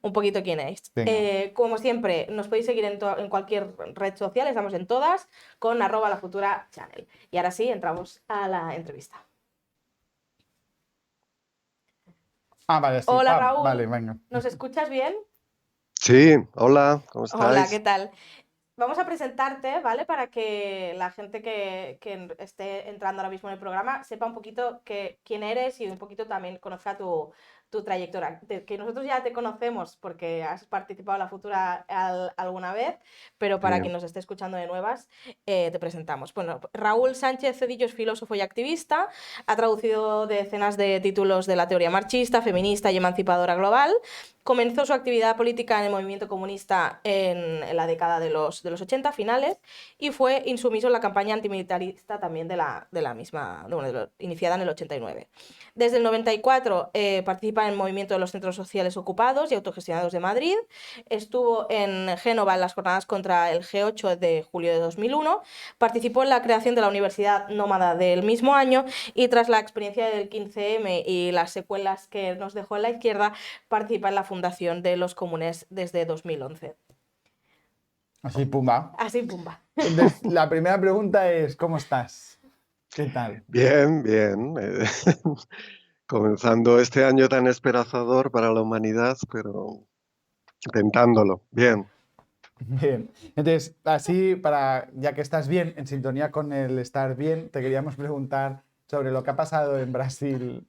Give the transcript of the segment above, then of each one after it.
un poquito quién es. Venga. Como siempre, nos podéis seguir en cualquier red social, estamos en todas, con @lafuturachannel. Y ahora sí, entramos a la entrevista. Ah, vale, sí. Hola Ah, vale, Raúl, venga. ¿nos escuchas bien? Sí, hola, ¿cómo Hola, ¿qué estáis? tal? Vamos a presentarte, ¿vale? Para que la gente que esté entrando ahora mismo en el programa sepa un poquito quién eres y un poquito también conozca tu trayectoria. Que nosotros ya te conocemos porque has participado en la Futura alguna vez, pero Sí, para quien nos esté escuchando de nuevas, te presentamos. Bueno, Raúl Sánchez Cedillo es filósofo y activista, ha traducido decenas de títulos de la teoría marxista, feminista y emancipadora global. Comenzó su actividad política en el movimiento comunista en la década de los 80 finales y fue insumiso en la campaña antimilitarista también de la misma, bueno, iniciada en el 89. Desde el 94 participa en el movimiento de los centros sociales ocupados y autogestionados de Madrid. Estuvo en Génova en las jornadas contra el G8 de julio de 2001. Participó en la creación de la Universidad Nómada del mismo año y tras la experiencia del 15M y las secuelas que nos dejó en la izquierda, participa en la fundación de los comunes desde 2011. Así, pumba. Así, pumba. Entonces, la primera pregunta es, ¿cómo estás? ¿Qué tal? bien, bien. Comenzando este año tan esperanzador para la humanidad, pero intentándolo. Bien. Bien. Entonces, así, ya que estás bien, en sintonía con el estar bien, te queríamos preguntar sobre lo que ha pasado en Brasil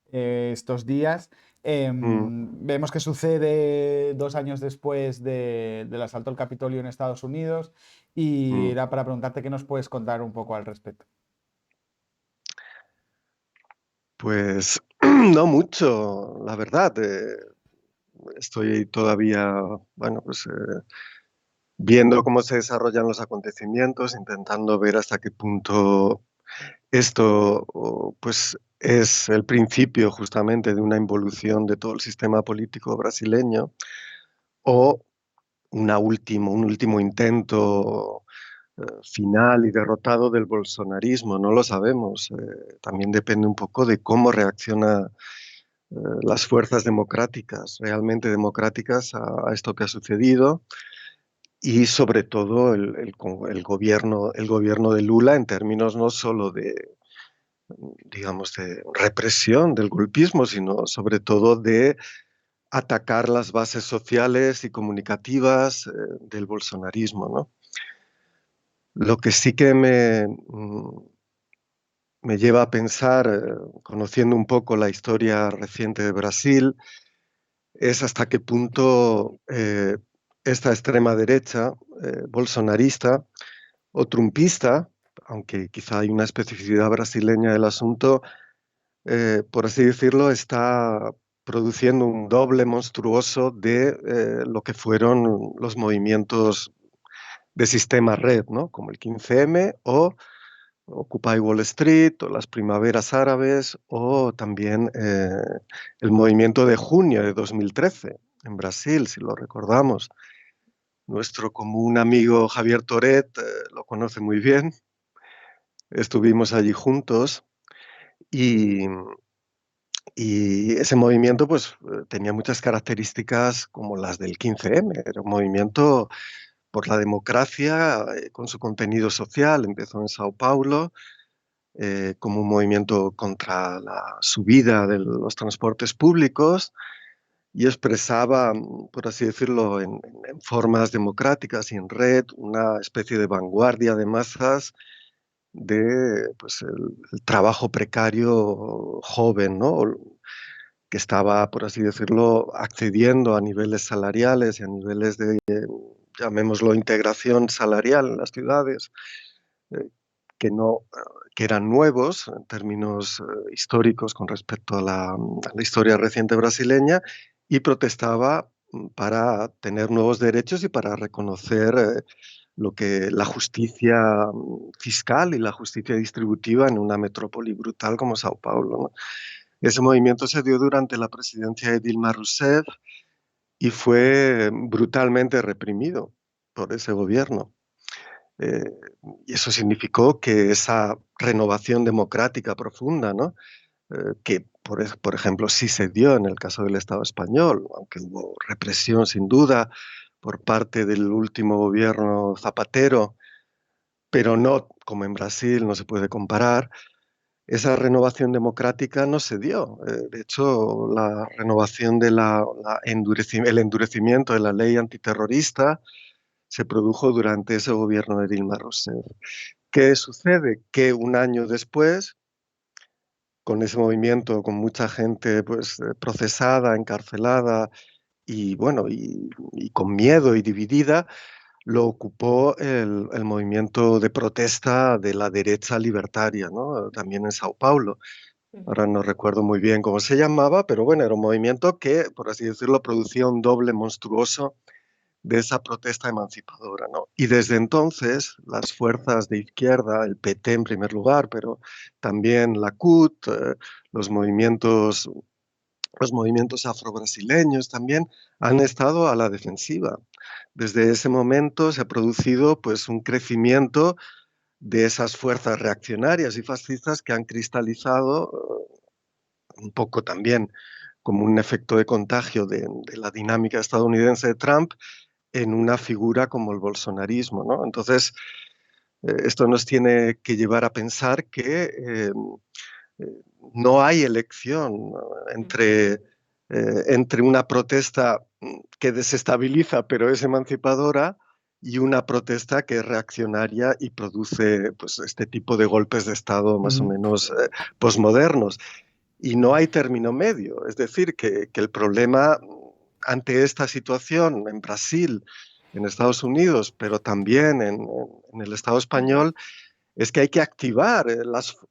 estos días. Mm, Vemos que sucede 2 años después del asalto al Capitolio en Estados Unidos y mm. era para preguntarte qué nos puedes contar un poco al respecto. Pues no mucho, la verdad. Estoy todavía, bueno, pues viendo cómo se desarrollan los acontecimientos, intentando ver hasta qué punto esto, pues, es el principio justamente de una involución de todo el sistema político brasileño o un último intento final y derrotado del bolsonarismo. No lo sabemos. También depende un poco de cómo reacciona las fuerzas democráticas, realmente democráticas, a esto que ha sucedido y sobre todo el gobierno de Lula en términos no solo de, digamos, de represión del golpismo, sino sobre todo de atacar las bases sociales y comunicativas del bolsonarismo, ¿no? Lo que sí que me lleva a pensar, conociendo un poco la historia reciente de Brasil, es hasta qué punto esta extrema derecha bolsonarista o trumpista, aunque quizá hay una especificidad brasileña del asunto, por así decirlo, está produciendo un doble monstruoso de lo que fueron los movimientos de sistema red, ¿no? Como el 15M o Occupy Wall Street o las primaveras árabes o también el movimiento de junio de 2013 en Brasil, si lo recordamos. Nuestro común amigo Javier Toret lo conoce muy bien. Estuvimos allí juntos y, y ese movimiento pues tenía muchas características como las del 15M. Era un movimiento por la democracia con su contenido social. Empezó en Sao Paulo como un movimiento contra la subida de los transportes públicos y expresaba, por así decirlo, en formas democráticas y en red, una especie de vanguardia de masas de pues, el trabajo precario joven, ¿no? Que estaba, por así decirlo, accediendo a niveles salariales y a niveles de, llamémoslo, integración salarial en las ciudades, eh, que no, que eran nuevos en términos históricos con respecto a la historia reciente brasileña y protestaba para tener nuevos derechos y para reconocer lo que la justicia fiscal y la justicia distributiva en una metrópoli brutal como Sao Paulo, ¿no? Ese movimiento se dio durante la presidencia de Dilma Rousseff y fue brutalmente reprimido por ese gobierno. Eh, y eso significó que esa renovación democrática profunda, ¿no? Que por ejemplo, sí se dio en el caso del Estado español, aunque hubo represión sin duda por parte del último gobierno Zapatero, pero no como en Brasil, no se puede comparar. Esa renovación democrática no se dio. De hecho, la renovación de el endurecimiento de la ley antiterrorista se produjo durante ese gobierno de Dilma Rousseff. ¿Qué sucede? Que un año después, con ese movimiento, con mucha gente pues, procesada, encarcelada y, bueno, y con miedo y dividida, lo ocupó el movimiento de protesta de la derecha libertaria, ¿no? También en Sao Paulo. Ujú. Ahora no recuerdo muy bien cómo se llamaba, pero bueno, era un movimiento que, por así decirlo, producía un doble monstruoso de esa protesta emancipadora, ¿no? Y desde entonces las fuerzas de izquierda, el PT en primer lugar, pero también la CUT, los movimientos afrobrasileños también han estado a la defensiva. Desde ese momento se ha producido pues un crecimiento de esas fuerzas reaccionarias y fascistas que han cristalizado un poco también como un efecto de contagio de la dinámica estadounidense de Trump en una figura como el bolsonarismo, ¿no? Entonces, esto nos tiene que llevar a pensar que eh, no hay elección, ¿no? Entre una protesta que desestabiliza pero es emancipadora y una protesta que es reaccionaria y produce pues, este tipo de golpes de Estado más o Ujú. menos posmodernos. Y no hay término medio, es decir, que el problema ante esta situación en Brasil, en Estados Unidos, pero también en el Estado Ujú. español, es que hay que activar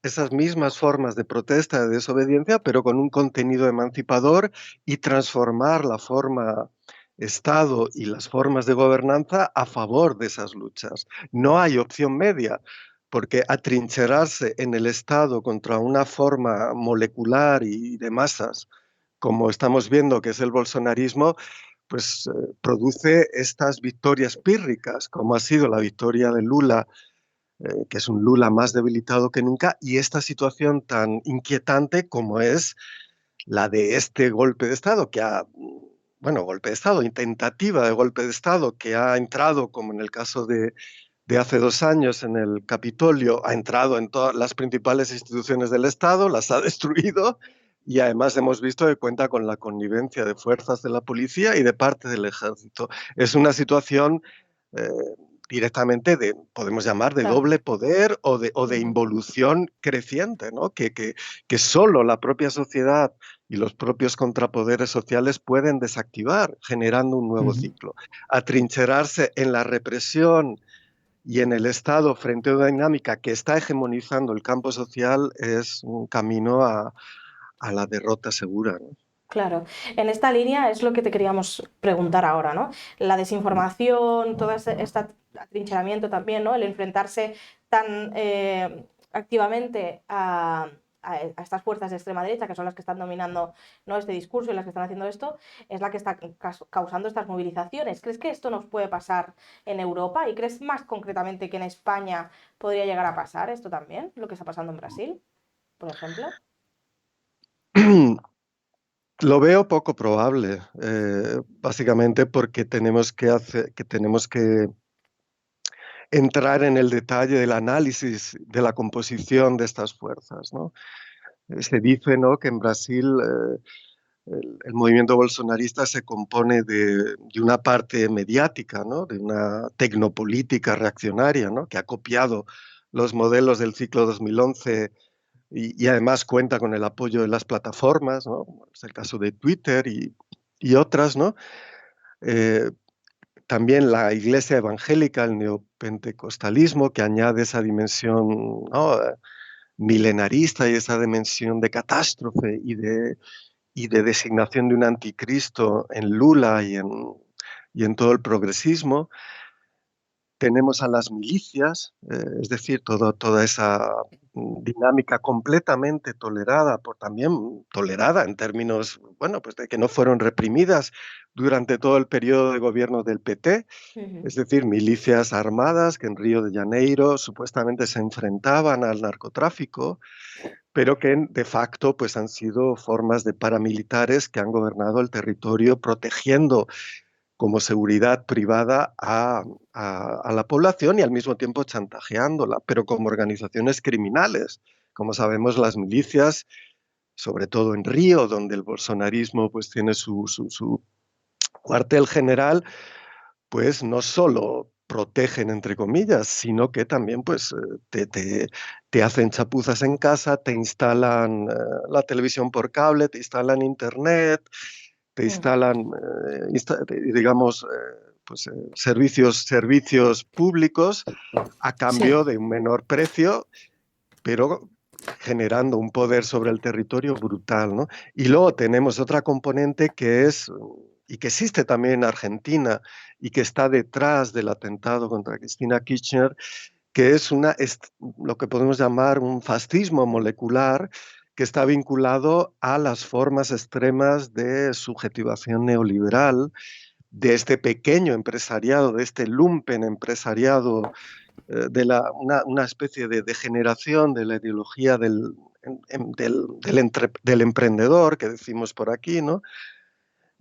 esas mismas formas de protesta, de desobediencia, pero con un contenido emancipador y transformar la forma Estado y las formas de gobernanza a favor de esas luchas. No hay opción media, porque atrincherarse en el Estado contra una forma molecular y de masas, como estamos viendo que es el bolsonarismo, pues produce estas victorias pírricas, como ha sido la victoria de Lula, que es un Lula más debilitado que nunca, y esta situación tan inquietante como es la de este golpe de Estado, bueno, golpe de Estado, tentativa de golpe de Estado, que ha entrado, como en el caso de hace 2 años en el Capitolio, ha entrado en todas las principales instituciones del Estado, las ha destruido y además hemos visto que cuenta con la connivencia de fuerzas de la policía y de parte del ejército. Es una situación eh, directamente podemos llamar de Claro. doble poder o de Ujú. involución creciente, ¿no? Que solo la propia sociedad y los propios contrapoderes sociales pueden desactivar, generando un nuevo Ujú. ciclo. Atrincherarse en la represión y en el Estado frente a una dinámica que está hegemonizando el campo social es un camino a la derrota segura, ¿no? Claro, en esta línea es lo que te queríamos preguntar ahora, ¿no? La desinformación, todo este atrincheramiento también, ¿no? El enfrentarse tan activamente a estas fuerzas de extrema derecha, que son las que están dominando, ¿no?, este discurso y las que están haciendo esto, es la que está causando estas movilizaciones. ¿Crees que esto nos puede pasar en Europa? ¿Y crees más concretamente que en España podría llegar a pasar esto también, lo que está pasando en Brasil, por ejemplo? Lo veo poco probable, básicamente porque tenemos que entrar en el detalle del análisis de la composición de estas fuerzas, ¿no? Se dice, ¿no?, que en Brasil el movimiento bolsonarista se compone de una parte mediática, ¿no?, de una tecnopolítica reaccionaria, ¿no?, que ha copiado los modelos del ciclo 2011 y además cuenta con el apoyo de las plataformas, ¿no?, como es el caso de Twitter y otras, ¿no? Eh, También la iglesia evangélica, el neopentecostalismo, que añade esa dimensión, ¿no?, milenarista y esa dimensión de catástrofe y de designación de un anticristo en Lula y en todo el progresismo. Tenemos a las milicias, es decir, toda esa dinámica completamente tolerada, también tolerada en términos, bueno, pues de que no fueron reprimidas durante todo el periodo de gobierno del PT, Ujú. es decir, milicias armadas que en Río de Janeiro supuestamente se enfrentaban al narcotráfico, pero que de facto pues, han sido formas de paramilitares que han gobernado el territorio protegiendo como seguridad privada a la población y al mismo tiempo chantajeándola, pero como organizaciones criminales. Como sabemos, las milicias, sobre todo en Río, donde el bolsonarismo pues, tiene su cuartel general, pues no solo protegen, entre comillas, sino que también pues, te hacen chapuzas en casa, te instalan la televisión por cable, te instalan internet, te Ujú. instalan, digamos, pues, servicios públicos a Sí. cambio de un menor precio, pero generando un poder sobre el territorio brutal, ¿no? Y luego tenemos otra componente que es, y que existe también en Argentina, y que está detrás del atentado contra Cristina Kirchner, que es lo que podemos llamar un fascismo molecular que está vinculado a las formas extremas de subjetivación neoliberal de este pequeño empresariado, de este lumpen empresariado, una especie de degeneración de la ideología del emprendedor, que decimos por aquí, ¿no?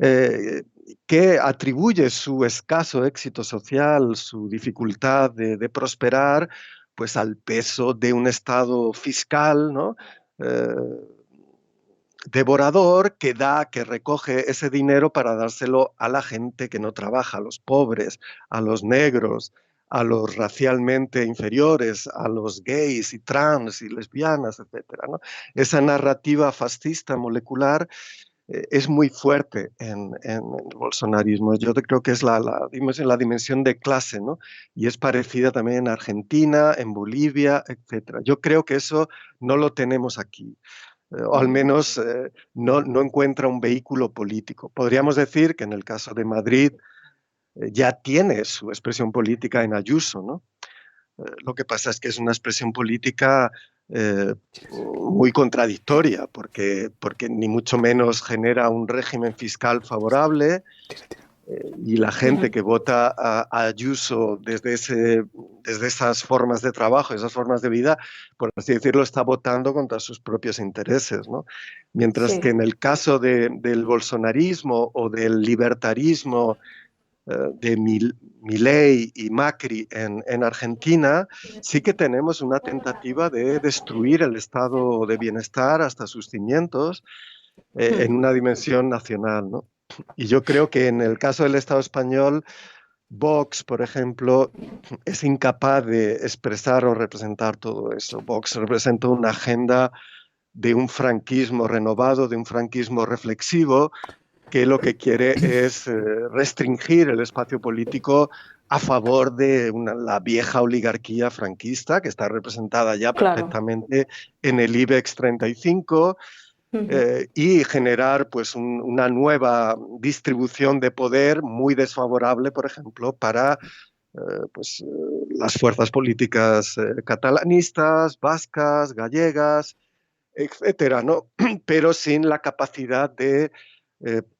Eh, que atribuye su escaso éxito social, su dificultad de prosperar, pues al peso de un estado fiscal, ¿no? Eh, devorador que recoge ese dinero para dárselo a la gente que no trabaja, a los pobres, a los negros, a los racialmente inferiores, a los gays y trans y lesbianas, etcétera, ¿no? Esa narrativa fascista molecular es muy fuerte en el bolsonarismo. Yo creo que es la dimensión de clase, ¿no? Y es parecida también en Argentina, en Bolivia, etcétera. Yo creo que eso no lo tenemos aquí. O al Ujú. menos no encuentra un vehículo político. Podríamos decir que en el caso de Madrid ya tiene su expresión política en Ayuso, ¿no? Lo que pasa es que es una expresión política eh, muy contradictoria, porque ni mucho menos genera un régimen fiscal favorable, y la gente Ujú. que vota a Ayuso desde esas formas de trabajo, esas formas de vida, por así decirlo, está votando contra sus propios intereses, ¿no? Mientras que Sí. en el caso del bolsonarismo o del libertarismo de Milei y Macri en Argentina, sí que tenemos una tentativa de destruir el estado de bienestar hasta sus cimientos en Ujú. una dimensión nacional, ¿no? Y yo creo que en el caso del Estado español, Vox, por ejemplo, es incapaz de expresar o representar todo eso. Vox representa una agenda de un franquismo renovado, de un franquismo reflexivo, que lo que quiere es restringir el espacio político a favor de la vieja oligarquía franquista, que está representada ya Claro. perfectamente en el IBEX 35, Ujú. y generar pues, una nueva distribución de poder muy desfavorable, por ejemplo, para pues, las fuerzas políticas catalanistas, vascas, gallegas, etcétera, ¿no? Pero sin la capacidad de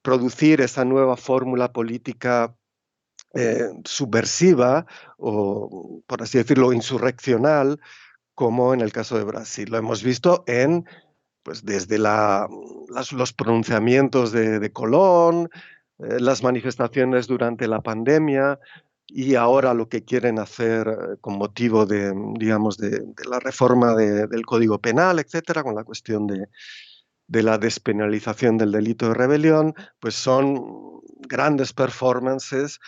producir esa nueva fórmula política subversiva o, por así decirlo, insurreccional, como en el caso de Brasil. Lo hemos visto pues desde los pronunciamientos de Colón, las manifestaciones durante la pandemia y ahora lo que quieren hacer con motivo digamos, de la reforma del Código Penal, etcétera, con la cuestión de la despenalización del delito de rebelión, pues son grandes performances,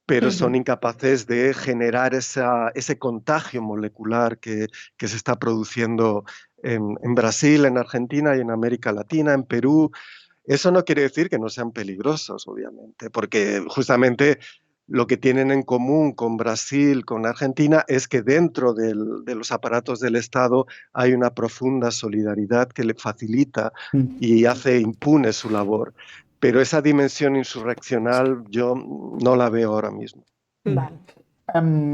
pero son Ujú. incapaces de generar ese contagio molecular que se está produciendo en Brasil, en Argentina y en América Latina, en Perú. Eso no quiere decir que no sean peligrosos, obviamente, porque justamente lo que tienen en común con Brasil, con Argentina, es que dentro de los aparatos del Estado hay una profunda solidaridad que le facilita Mm. y hace impune su labor. Pero esa dimensión insurreccional yo no la veo ahora mismo. Mm. Vale.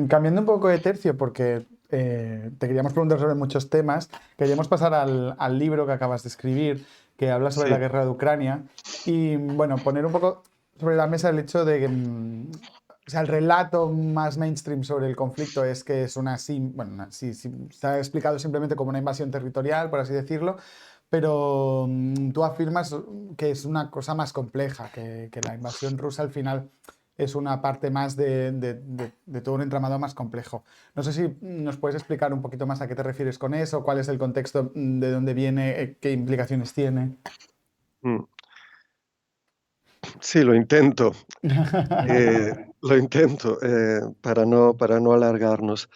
Cambiando un poco de tercio, porque te queríamos preguntar sobre muchos temas, queríamos pasar al libro que acabas de escribir, que habla sobre la Sí, guerra de Ucrania, y bueno, poner un poco sobre la mesa el hecho de que o sea, el relato más mainstream sobre el conflicto es que es se ha explicado simplemente como una invasión territorial, por así decirlo, pero tú afirmas que es una cosa más compleja, que la invasión rusa al final es una parte más de todo un entramado más complejo. No sé si nos puedes explicar un poquito más a qué te refieres con eso, cuál es el contexto, de dónde viene, qué implicaciones tiene. Mm, Sí, lo intento. Lo intento para no alargarnos.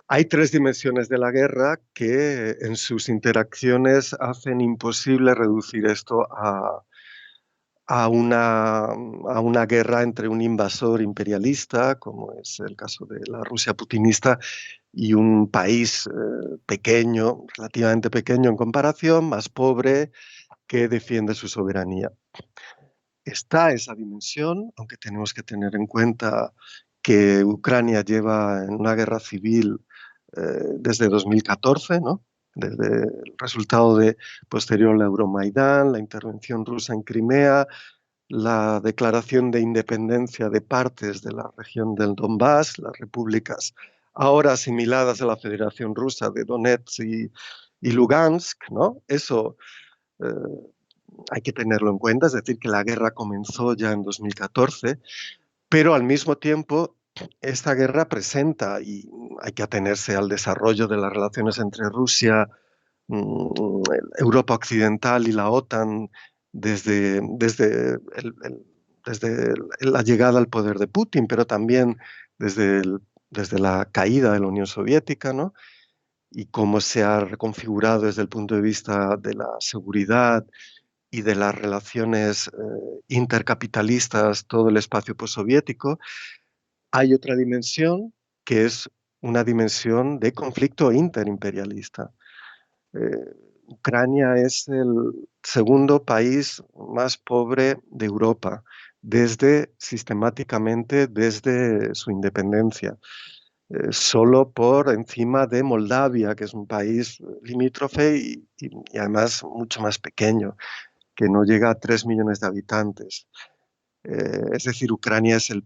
Hay tres dimensiones de la guerra que en sus interacciones hacen imposible reducir esto a una guerra entre un invasor imperialista, como es el caso de la Rusia putinista, y un país pequeño, relativamente pequeño en comparación, más pobre, que defiende su soberanía. Está esa dimensión, aunque tenemos que tener en cuenta que Ucrania lleva en una guerra civil desde 2014, ¿no? Desde el resultado posterior al Euromaidán, la intervención rusa en Crimea, la declaración de independencia de partes de la región del Donbass, las repúblicas ahora asimiladas a la Federación Rusa de Donetsk y Lugansk, ¿no? Eso eh, hay que tenerlo en cuenta, es decir, que la guerra comenzó ya en 2014, pero al mismo tiempo esta guerra presenta, y hay que atenerse al desarrollo de las relaciones entre Rusia, Europa Occidental y la OTAN desde la llegada al poder de Putin, pero también desde la caída de la Unión Soviética, ¿no? Y cómo se ha reconfigurado desde el punto de vista de la seguridad y de las relaciones intercapitalistas todo el espacio postsoviético. Hay otra dimensión que es una dimensión de conflicto interimperialista. Eh, Ucrania es el segundo país más pobre de Europa, sistemáticamente desde su independencia, solo por encima de Moldavia, que es un país limítrofe y además mucho más pequeño, que no llega a 3 millones de habitantes. Es decir, Ucrania es el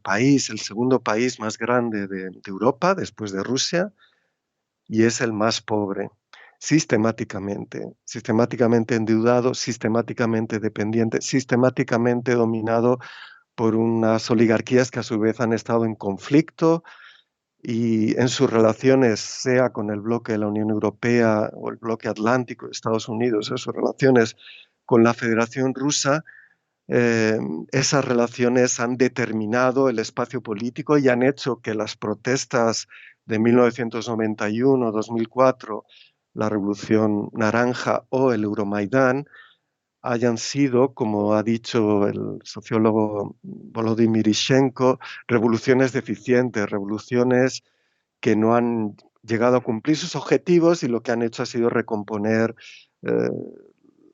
segundo país más grande de Europa, después de Rusia, y es el más pobre, sistemáticamente endeudado, sistemáticamente dependiente, sistemáticamente dominado por unas oligarquías que a su vez han estado en conflicto y en sus relaciones, sea con el bloque de la Unión Europea o el bloque atlántico de Estados Unidos, o sus relaciones con la Federación Rusa, eh, esas relaciones han determinado el espacio político y han hecho que las protestas de 1991, 2004, la Revolución Naranja o el Euromaidán hayan sido, como ha dicho el sociólogo Volodymyr Ishchenko, revoluciones deficientes, revoluciones que no han llegado a cumplir sus objetivos y lo que han hecho ha sido recomponer eh,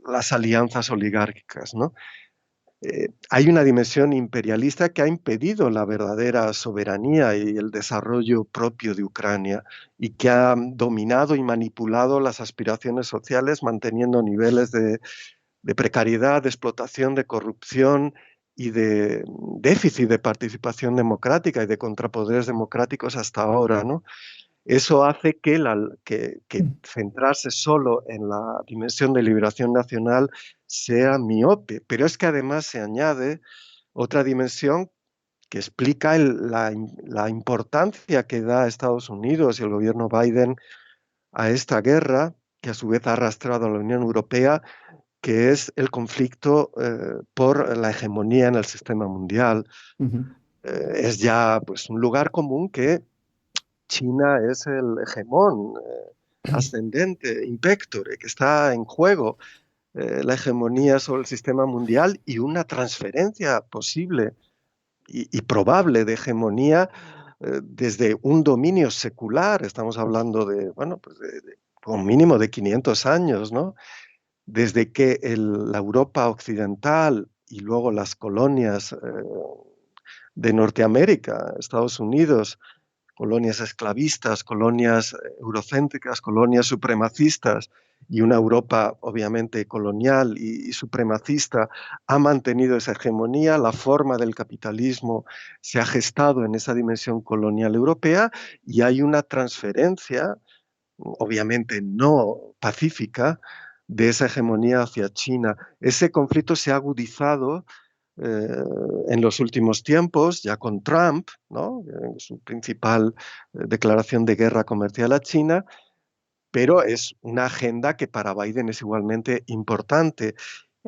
las alianzas oligárquicas, ¿no? Hay una dimensión imperialista que ha impedido la verdadera soberanía y el desarrollo propio de Ucrania y que ha dominado y manipulado las aspiraciones sociales, manteniendo niveles de precariedad, de explotación, de corrupción y de déficit de participación democrática y de contrapoderes democráticos hasta ahora, ¿no? Eso hace que centrarse solo en la dimensión de liberación nacional sea miope, pero es que además se añade otra dimensión que explica la importancia que da Estados Unidos y el gobierno Biden a esta guerra, que a su vez ha arrastrado a la Unión Europea, que es el conflicto por la hegemonía en el sistema mundial. Ujú. Es ya pues, un lugar común que China es el hegemón ascendente, impectore, que está en juego la hegemonía sobre el sistema mundial y una transferencia posible y probable de hegemonía desde un dominio secular. Estamos hablando de, bueno, pues de un mínimo de 500 años, ¿no? Desde que la Europa occidental y luego las colonias de Norteamérica, Estados Unidos, colonias esclavistas, colonias eurocéntricas, colonias supremacistas, y una Europa obviamente colonial y supremacista ha mantenido esa hegemonía. La forma del capitalismo se ha gestado en esa dimensión colonial europea y hay una transferencia, obviamente no pacífica, de esa hegemonía hacia China. Ese conflicto se ha agudizado en los últimos tiempos, ya con Trump, ¿no? Su principal declaración de guerra comercial a China, pero es una agenda que para Biden es igualmente importante.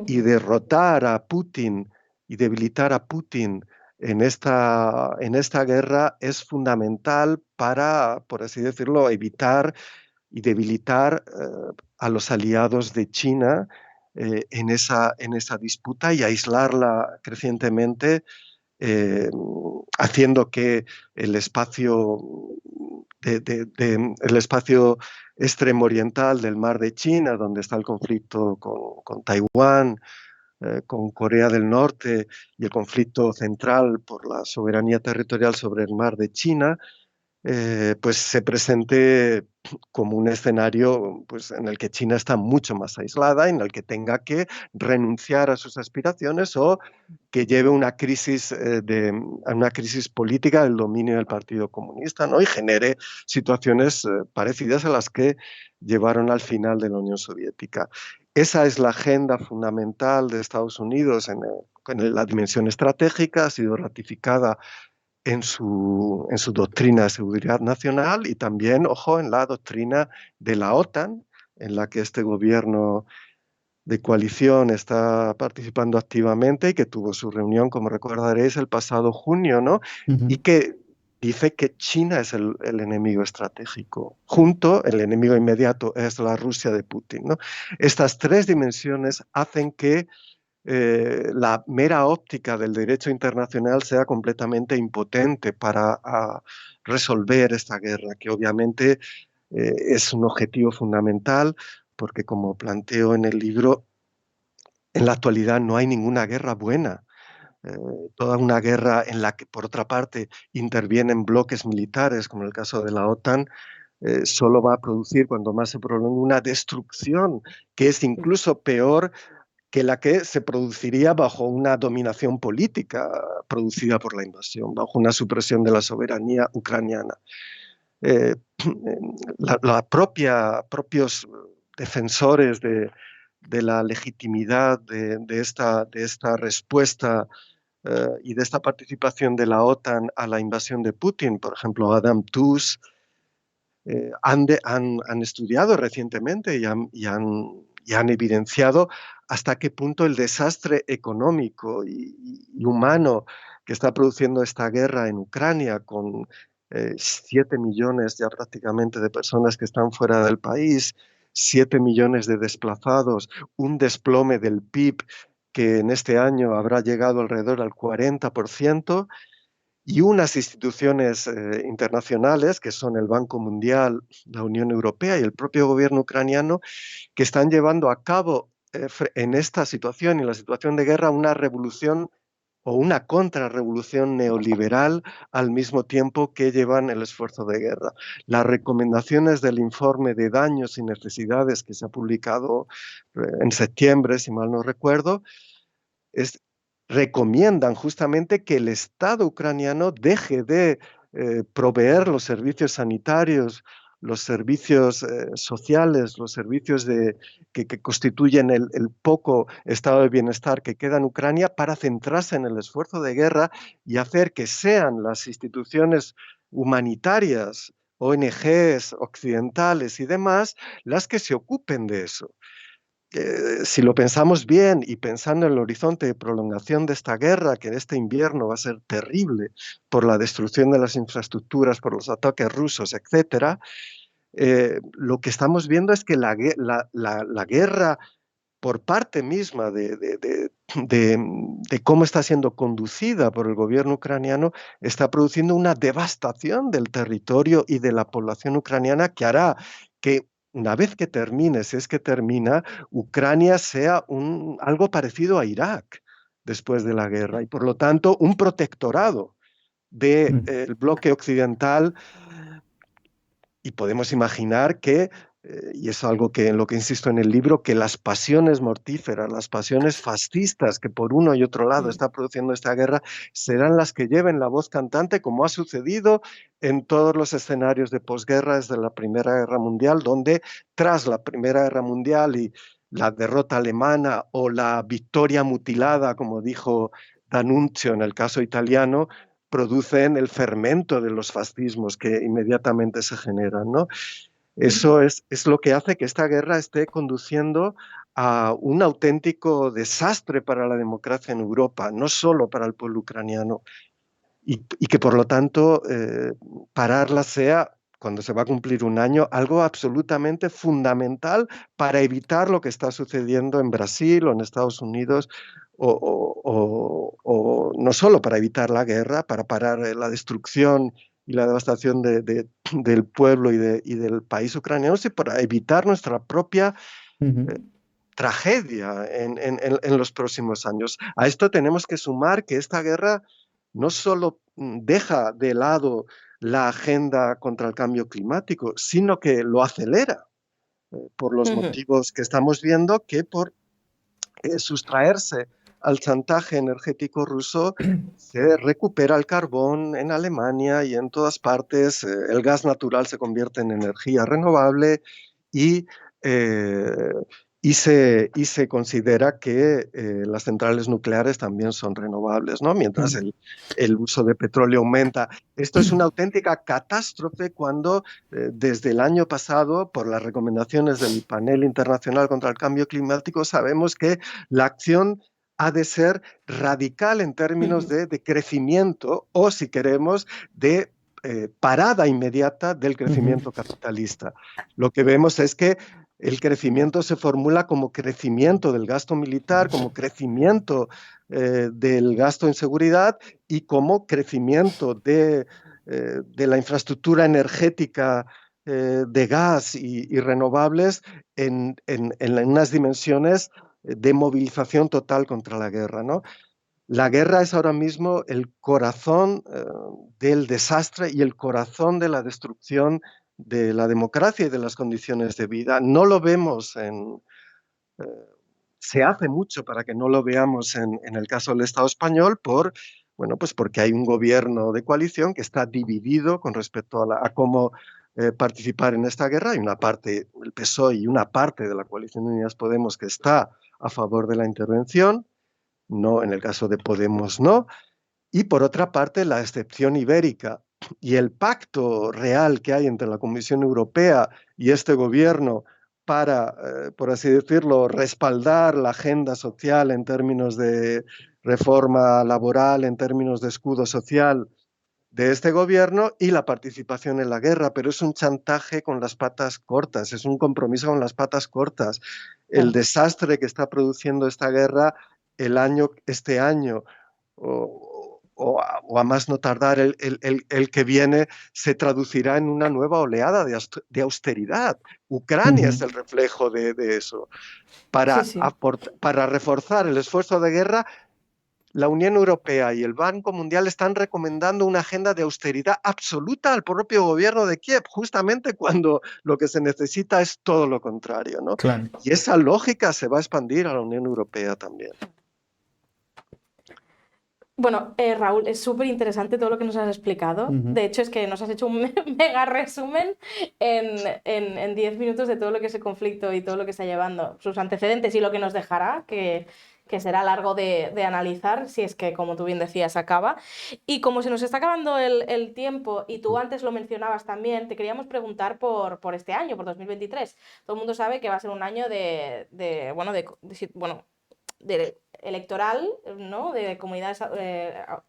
Y derrotar a Putin y debilitar a Putin en esta guerra es fundamental para, por así decirlo, evitar y debilitar a los aliados de China en esa disputa y aislarla crecientemente, haciendo que el espacio, el espacio extremo oriental del mar de China, donde está el conflicto con Taiwán, con Corea del Norte y el conflicto central por la soberanía territorial sobre el mar de China, pues se presente como un escenario pues, en el que China está mucho más aislada, en el que tenga que renunciar a sus aspiraciones o que lleve a una crisis política del dominio del Partido Comunista, ¿no? Y genere situaciones parecidas a las que llevaron al final de la Unión Soviética. Esa es la agenda fundamental de Estados Unidos en la dimensión estratégica, ha sido ratificada en su doctrina de seguridad nacional y también, ojo, en la doctrina de la OTAN, en la que este gobierno de coalición está participando activamente y que tuvo su reunión, como recordaréis, el pasado junio, ¿no? Y que dice que China es el enemigo estratégico. Junto, el enemigo inmediato es la Rusia de Putin, ¿no? Estas tres dimensiones hacen que la mera óptica del derecho internacional sea completamente impotente para resolver esta guerra, que obviamente es un objetivo fundamental, porque como planteo en el libro, en la actualidad no hay ninguna guerra buena. Toda una guerra en la que, por otra parte, intervienen bloques militares, como el caso de la OTAN, solo va a producir, cuando más se prolongue, una destrucción que es incluso peor que la que se produciría bajo una dominación política producida por la invasión, bajo una supresión de la soberanía ucraniana. Eh, propios defensores de la legitimidad de esta respuesta y de esta participación de la OTAN a la invasión de Putin, por ejemplo, Adam Tooze, han estudiado recientemente y han evidenciado hasta qué punto el desastre económico y humano que está produciendo esta guerra en Ucrania, con 7 millones ya prácticamente de personas que están fuera del país, 7 millones de desplazados, un desplome del PIB que en este año habrá llegado alrededor al 40%, y unas instituciones internacionales, que son el Banco Mundial, la Unión Europea y el propio gobierno ucraniano, que están llevando a cabo en esta situación, en la situación de guerra, una revolución o una contrarrevolución neoliberal al mismo tiempo que llevan el esfuerzo de guerra. Las recomendaciones del informe de daños y necesidades que se ha publicado en septiembre, si mal no recuerdo, recomiendan justamente que el Estado ucraniano deje de proveer los servicios sanitarios, los servicios sociales, los servicios que constituyen el poco estado de bienestar que queda en Ucrania, para centrarse en el esfuerzo de guerra y hacer que sean las instituciones humanitarias, ONGs occidentales y demás, las que se ocupen de eso. Si lo pensamos bien y pensando en el horizonte de prolongación de esta guerra, que en este invierno va a ser terrible por la destrucción de las infraestructuras, por los ataques rusos, etc., lo que estamos viendo es que la guerra, por parte misma de cómo está siendo conducida por el gobierno ucraniano, está produciendo una devastación del territorio y de la población ucraniana que hará que, una vez que termine, si es que termina, Ucrania sea algo parecido a Irak después de la guerra y, por lo tanto, un protectorado del bloque occidental y podemos imaginar que, y es algo en lo que insisto en el libro, que las pasiones mortíferas, las pasiones fascistas que por uno y otro lado está produciendo esta guerra, serán las que lleven la voz cantante, como ha sucedido en todos los escenarios de posguerra desde la Primera Guerra Mundial, donde tras la Primera Guerra Mundial y la derrota alemana o la victoria mutilada, como dijo D'Annunzio en el caso italiano, producen el fermento de los fascismos que inmediatamente se generan, ¿no? Eso es lo que hace que esta guerra esté conduciendo a un auténtico desastre para la democracia en Europa, no solo para el pueblo ucraniano, y que por lo tanto pararla sea, cuando se va a cumplir un año, algo absolutamente fundamental para evitar lo que está sucediendo en Brasil o en Estados Unidos, o no solo para evitar la guerra, para parar la destrucción y la devastación del pueblo y del país ucraniano, sino para evitar nuestra propia tragedia en los próximos años. A esto tenemos que sumar que esta guerra no solo deja de lado la agenda contra el cambio climático, sino que lo acelera por los motivos que estamos viendo, que por sustraerse al chantaje energético ruso se recupera el carbón en Alemania y en todas partes. El gas natural se convierte en energía renovable y se considera que las centrales nucleares también son renovables, ¿no? Mientras el uso de petróleo aumenta. Esto es una auténtica catástrofe cuando desde el año pasado, por las recomendaciones del Panel Internacional contra el Cambio Climático, sabemos que la acción ha de ser radical en términos de crecimiento o, si queremos, de parada inmediata del crecimiento capitalista. Lo que vemos es que el crecimiento se formula como crecimiento del gasto militar, como crecimiento del gasto en seguridad y como crecimiento de la infraestructura energética de gas y renovables en unas dimensiones de movilización total contra la guerra, ¿no? La guerra es ahora mismo el corazón del desastre y el corazón de la destrucción de la democracia y de las condiciones de vida. No lo vemos se hace mucho para que no lo veamos en el caso del Estado español bueno, pues porque hay un gobierno de coalición que está dividido con respecto a cómo participar en esta guerra. Hay una parte, el PSOE y una parte de la coalición de Unidas Podemos que está a favor de la intervención, no en el caso de Podemos no, y por otra parte la excepción ibérica y el pacto real que hay entre la Comisión Europea y este gobierno para, por así decirlo, respaldar la agenda social en términos de reforma laboral, en términos de escudo social de este gobierno y la participación en la guerra, pero es un chantaje con las patas cortas, es un compromiso con las patas cortas. El desastre que está produciendo esta guerra este año, o a más no tardar el que viene, se traducirá en una nueva oleada de austeridad. Ucrania es el reflejo de eso. Para reforzar el esfuerzo de guerra, la Unión Europea y el Banco Mundial están recomendando una agenda de austeridad absoluta al propio gobierno de Kiev, justamente cuando lo que se necesita es todo lo contrario, ¿no? Claro. Y esa lógica se va a expandir a la Unión Europea también. Bueno, Raúl, es súper interesante todo lo que nos has explicado. De hecho, es que nos has hecho un mega resumen en 10 minutos de todo lo que es el conflicto y todo lo que está llevando, sus antecedentes y lo que nos dejará, que será largo de analizar, si es que, como tú bien decías, acaba. Y como se nos está acabando el tiempo, y tú antes lo mencionabas también, te queríamos preguntar por este año, por 2023. Todo el mundo sabe que va a ser un año electoral, ¿no? De comunidades,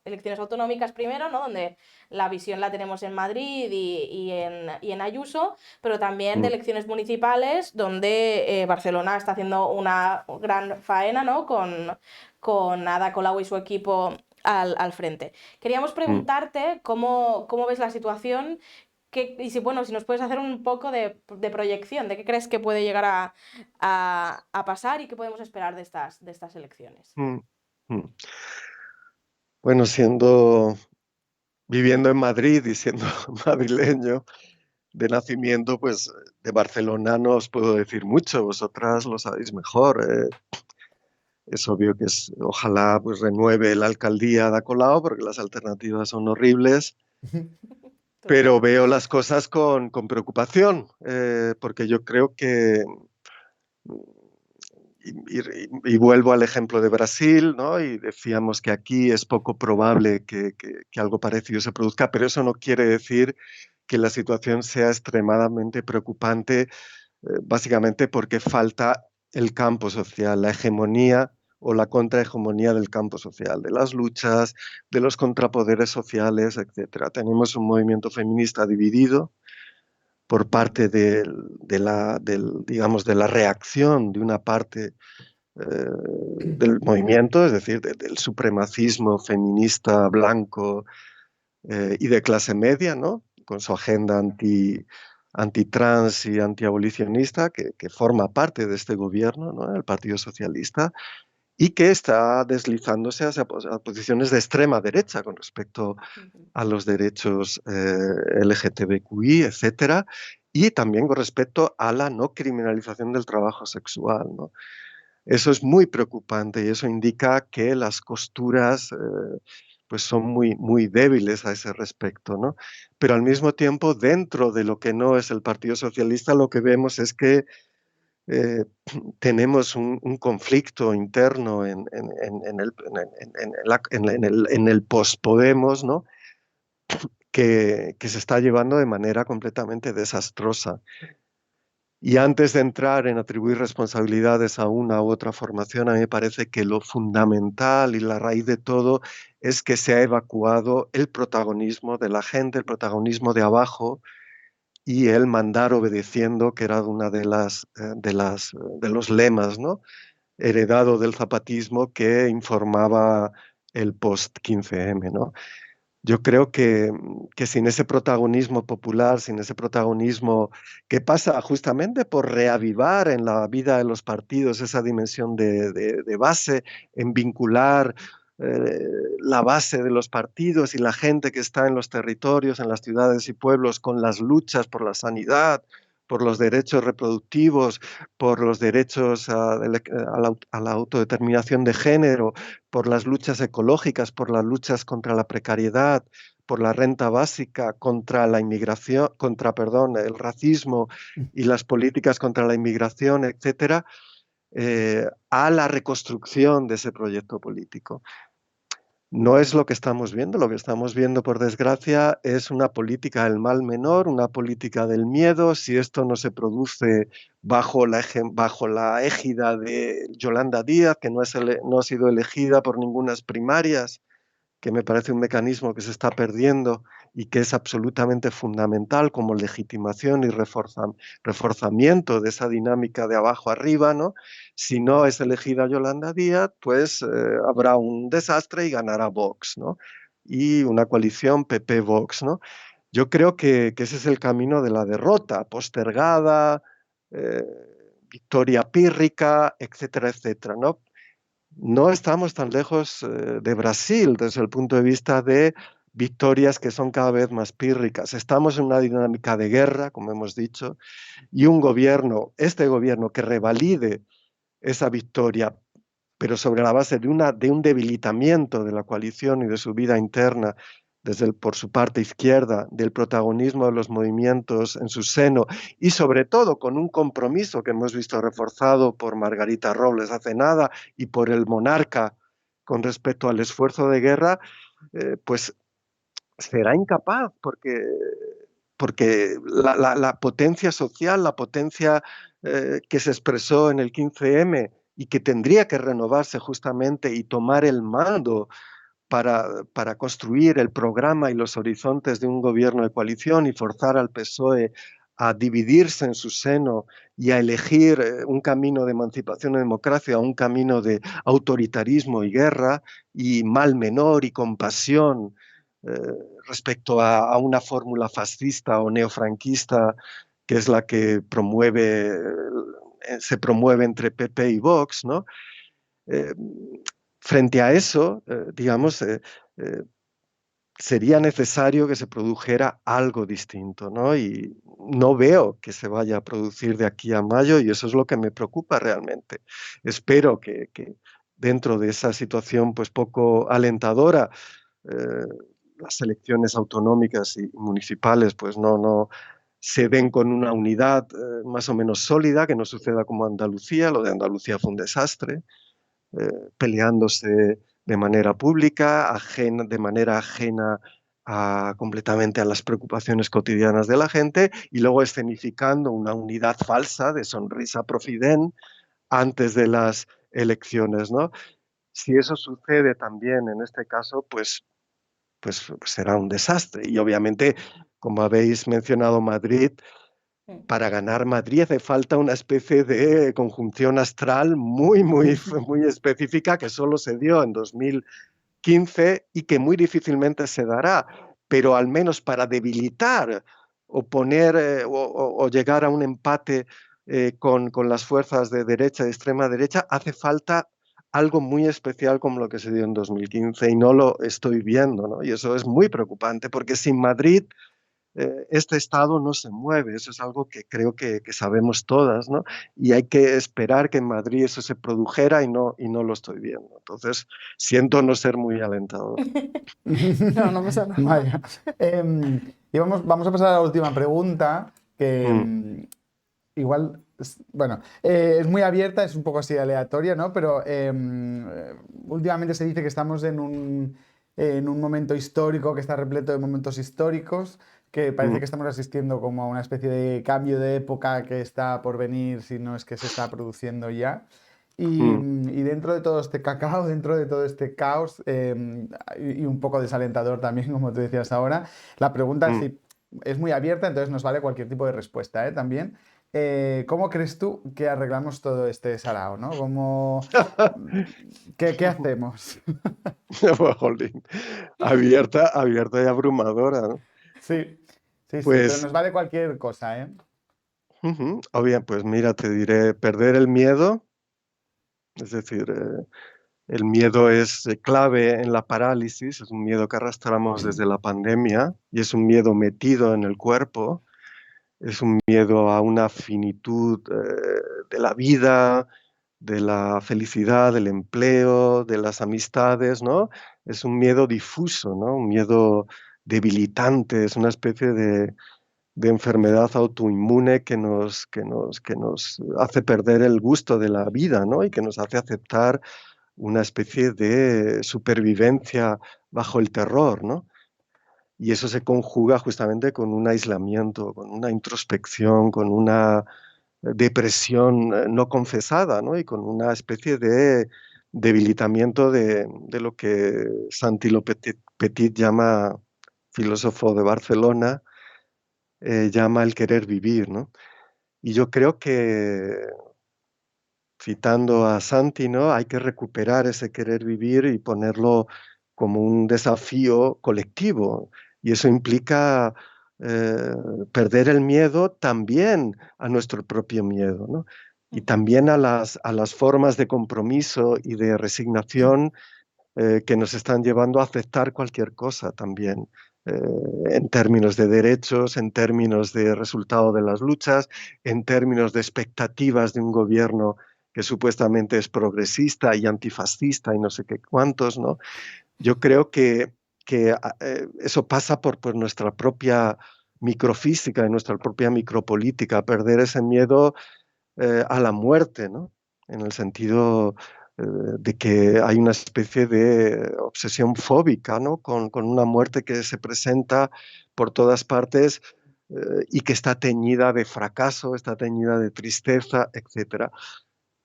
elecciones autonómicas primero, ¿no? Donde la visión la tenemos en Madrid y en Ayuso, pero también de elecciones municipales, donde Barcelona está haciendo una gran faena, ¿no? Con Ada Colau y su equipo al frente. Queríamos preguntarte cómo ves la situación. Y si nos puedes hacer un poco de proyección, de qué crees que puede llegar a pasar y qué podemos esperar de estas elecciones. Bueno, viviendo en Madrid y siendo madrileño, de nacimiento, pues de Barcelona no os puedo decir mucho, vosotras lo sabéis mejor. Es obvio que ojalá pues renueve la alcaldía de Colau, porque las alternativas son horribles, pero Total. veo las cosas con preocupación, porque yo creo que, y vuelvo al ejemplo de Brasil, ¿no? Y decíamos que aquí es poco probable que algo parecido se produzca, pero eso no quiere decir que la situación sea extremadamente preocupante, básicamente porque falta el campo social, la hegemonía o la contrahegemonía del campo social, de las luchas, de los contrapoderes sociales, etcétera. Tenemos un movimiento feminista dividido por parte digamos, de la reacción de una parte del movimiento, es decir, del supremacismo feminista blanco y de clase media, ¿no? Con su agenda antitrans y antiabolicionista, que forma parte de este gobierno, ¿no? El Partido Socialista, y que está deslizándose hacia a posiciones de extrema derecha con respecto a los derechos LGTBQI, etcétera, y también con respecto a la no criminalización del trabajo sexual, ¿no? Eso es muy preocupante y eso indica que las costuras pues son muy, muy débiles a ese respecto, ¿no? Pero al mismo tiempo, dentro de lo que no es el Partido Socialista, lo que vemos es que eh, tenemos un conflicto interno en el post-Podemos, ¿no? Que se está llevando de manera completamente desastrosa. Y antes de entrar en atribuir responsabilidades a una u otra formación, a mí me parece que lo fundamental y la raíz de todo es que se ha evacuado el protagonismo de la gente, el protagonismo de abajo y el mandar obedeciendo, que era una de los lemas, ¿no? Heredado del zapatismo que informaba el post 15M, ¿no? Yo creo que sin ese protagonismo popular, sin ese protagonismo que pasa justamente por reavivar en la vida de los partidos esa dimensión de base, en vincular eh, la base de los partidos y la gente que está en los territorios, en las ciudades y pueblos, con las luchas por la sanidad, por los derechos reproductivos, por los derechos a la autodeterminación de género, por las luchas ecológicas, por las luchas contra la precariedad, por la renta básica, contra la inmigración, perdón, el racismo y las políticas contra la inmigración, etcétera, a la reconstrucción de ese proyecto político. No es lo que estamos viendo. Lo que estamos viendo, por desgracia, es una política del mal menor, una política del miedo. Si esto no se produce bajo la égida de Yolanda Díaz, que no ha sido elegida por ninguna primarias, que me parece un mecanismo que se está perdiendo y que es absolutamente fundamental como legitimación y reforzamiento de esa dinámica de abajo arriba, ¿no? Si no es elegida Yolanda Díaz, pues habrá un desastre y ganará Vox, ¿no? Y una coalición PP-Vox, ¿no? Yo creo que ese es el camino de la derrota, postergada, eh, victoria pírrica, etcétera, etcétera, ¿no? No estamos tan lejos de Brasil desde el punto de vista de victorias que son cada vez más pírricas. Estamos en una dinámica de guerra, como hemos dicho, y este gobierno que revalide esa victoria, pero sobre la base de un debilitamiento de la coalición y de su vida interna, por su parte izquierda, del protagonismo de los movimientos en su seno y sobre todo con un compromiso que hemos visto reforzado por Margarita Robles hace nada y por el monarca con respecto al esfuerzo de guerra, pues será incapaz porque la potencia social, la potencia que se expresó en el 15M y que tendría que renovarse justamente y tomar el mando para construir el programa y los horizontes de un gobierno de coalición y forzar al PSOE a dividirse en su seno y a elegir un camino de emancipación y democracia, un camino de autoritarismo y guerra y mal menor y compasión eh, respecto a una fórmula fascista o neofranquista que es la que se promueve entre PP y Vox, ¿no? Eh, Frente a eso, digamos, sería necesario que se produjera algo distinto, ¿no? Y no veo que se vaya a producir de aquí a mayo y eso es lo que me preocupa realmente. Espero que dentro de esa situación pues poco alentadora, eh, las elecciones autonómicas y municipales pues no se den con una unidad más o menos sólida, que no suceda como Andalucía. Lo de Andalucía fue un desastre, peleándose de manera pública, de manera ajena completamente a las preocupaciones cotidianas de la gente, y luego escenificando una unidad falsa de sonrisa profident antes de las elecciones, ¿no? Si eso sucede también en este caso, pues será un desastre. Y obviamente, como habéis mencionado Madrid, para ganar Madrid hace falta una especie de conjunción astral muy específica que solo se dio en 2015 y que muy difícilmente se dará, pero al menos para debilitar o poner o llegar a un empate con las fuerzas de derecha y extrema derecha, hace falta algo muy especial como lo que se dio en 2015 y no lo estoy viendo, ¿no? Y eso es muy preocupante porque sin Madrid este estado no se mueve. Eso es algo que creo que sabemos todas, ¿no? Y hay que esperar que en Madrid eso se produjera y no lo estoy viendo. Entonces, siento no ser muy alentador. No, no pasa nada. Vaya. Y vamos a pasar a la última pregunta, que Mm, igual, bueno, es muy abierta, es un poco así aleatoria, ¿no? Pero últimamente se dice que estamos en un momento histórico que está repleto de momentos históricos, que parece mm, que estamos asistiendo como a una especie de cambio de época que está por venir, si no es que se está produciendo ya. mm, Y dentro de todo este cacao, dentro de todo este caos, y un poco desalentador también, como tú decías ahora, la pregunta mm. es muy abierta, entonces nos vale cualquier tipo de respuesta, ¿eh? También. ¿Cómo crees tú que arreglamos todo este sarao, ¿no? ¿Qué hacemos? Jolín. Abierta y abrumadora, ¿no? Sí, sí, pero Pues, nos vale cualquier cosa, ¿eh? o bien, pues mira, te diré, perder el miedo, es decir, el miedo es clave en la parálisis, es un miedo que arrastramos desde la pandemia y es un miedo metido en el cuerpo. Es un miedo a una finitud de la vida, de la felicidad, del empleo, de las amistades, ¿no? Es un miedo difuso, ¿no? Un miedo debilitante, es una especie de enfermedad autoinmune que nos hace perder el gusto de la vida, ¿no? Y que nos hace aceptar una especie de supervivencia bajo el terror, ¿no? Y eso se conjuga justamente con un aislamiento, con una introspección, con una depresión no confesada, ¿no? Y con una especie de debilitamiento de lo que Santi Petit llama, filósofo de Barcelona, llama el querer vivir, ¿no? Y yo creo que, citando a Santi, ¿no? Hay que recuperar ese querer vivir y ponerlo como un desafío colectivo. Y eso implica eh, perder el miedo también a nuestro propio miedo, ¿no? Y también a las formas de compromiso y de resignación que nos están llevando a aceptar cualquier cosa también, eh, en términos de derechos, en términos de resultado de las luchas, en términos de expectativas de un gobierno que supuestamente es progresista y antifascista y no sé qué cuántos, ¿no? Yo creo que eso pasa por nuestra propia microfísica y nuestra propia micropolítica, perder ese miedo a la muerte, ¿no? En el sentido de que hay una especie de obsesión fóbica, ¿no? Con una muerte que se presenta por todas partes y que está teñida de fracaso, está teñida de tristeza, etcétera.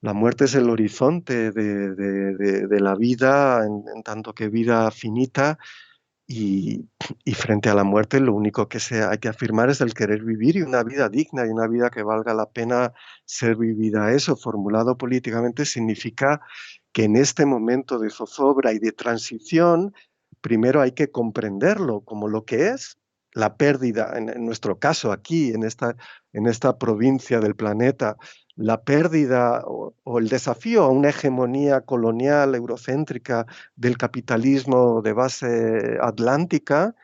La muerte es el horizonte de la vida, en tanto que vida finita, y, y frente a la muerte lo único que hay que afirmar es el querer vivir y una vida digna y una vida que valga la pena ser vivida. Eso, formulado políticamente, significa que en este momento de zozobra y de transición, primero hay que comprenderlo como lo que es, la pérdida, en nuestro caso aquí, en esta provincia del planeta, la pérdida o el desafío a una hegemonía colonial eurocéntrica del capitalismo de base atlántica,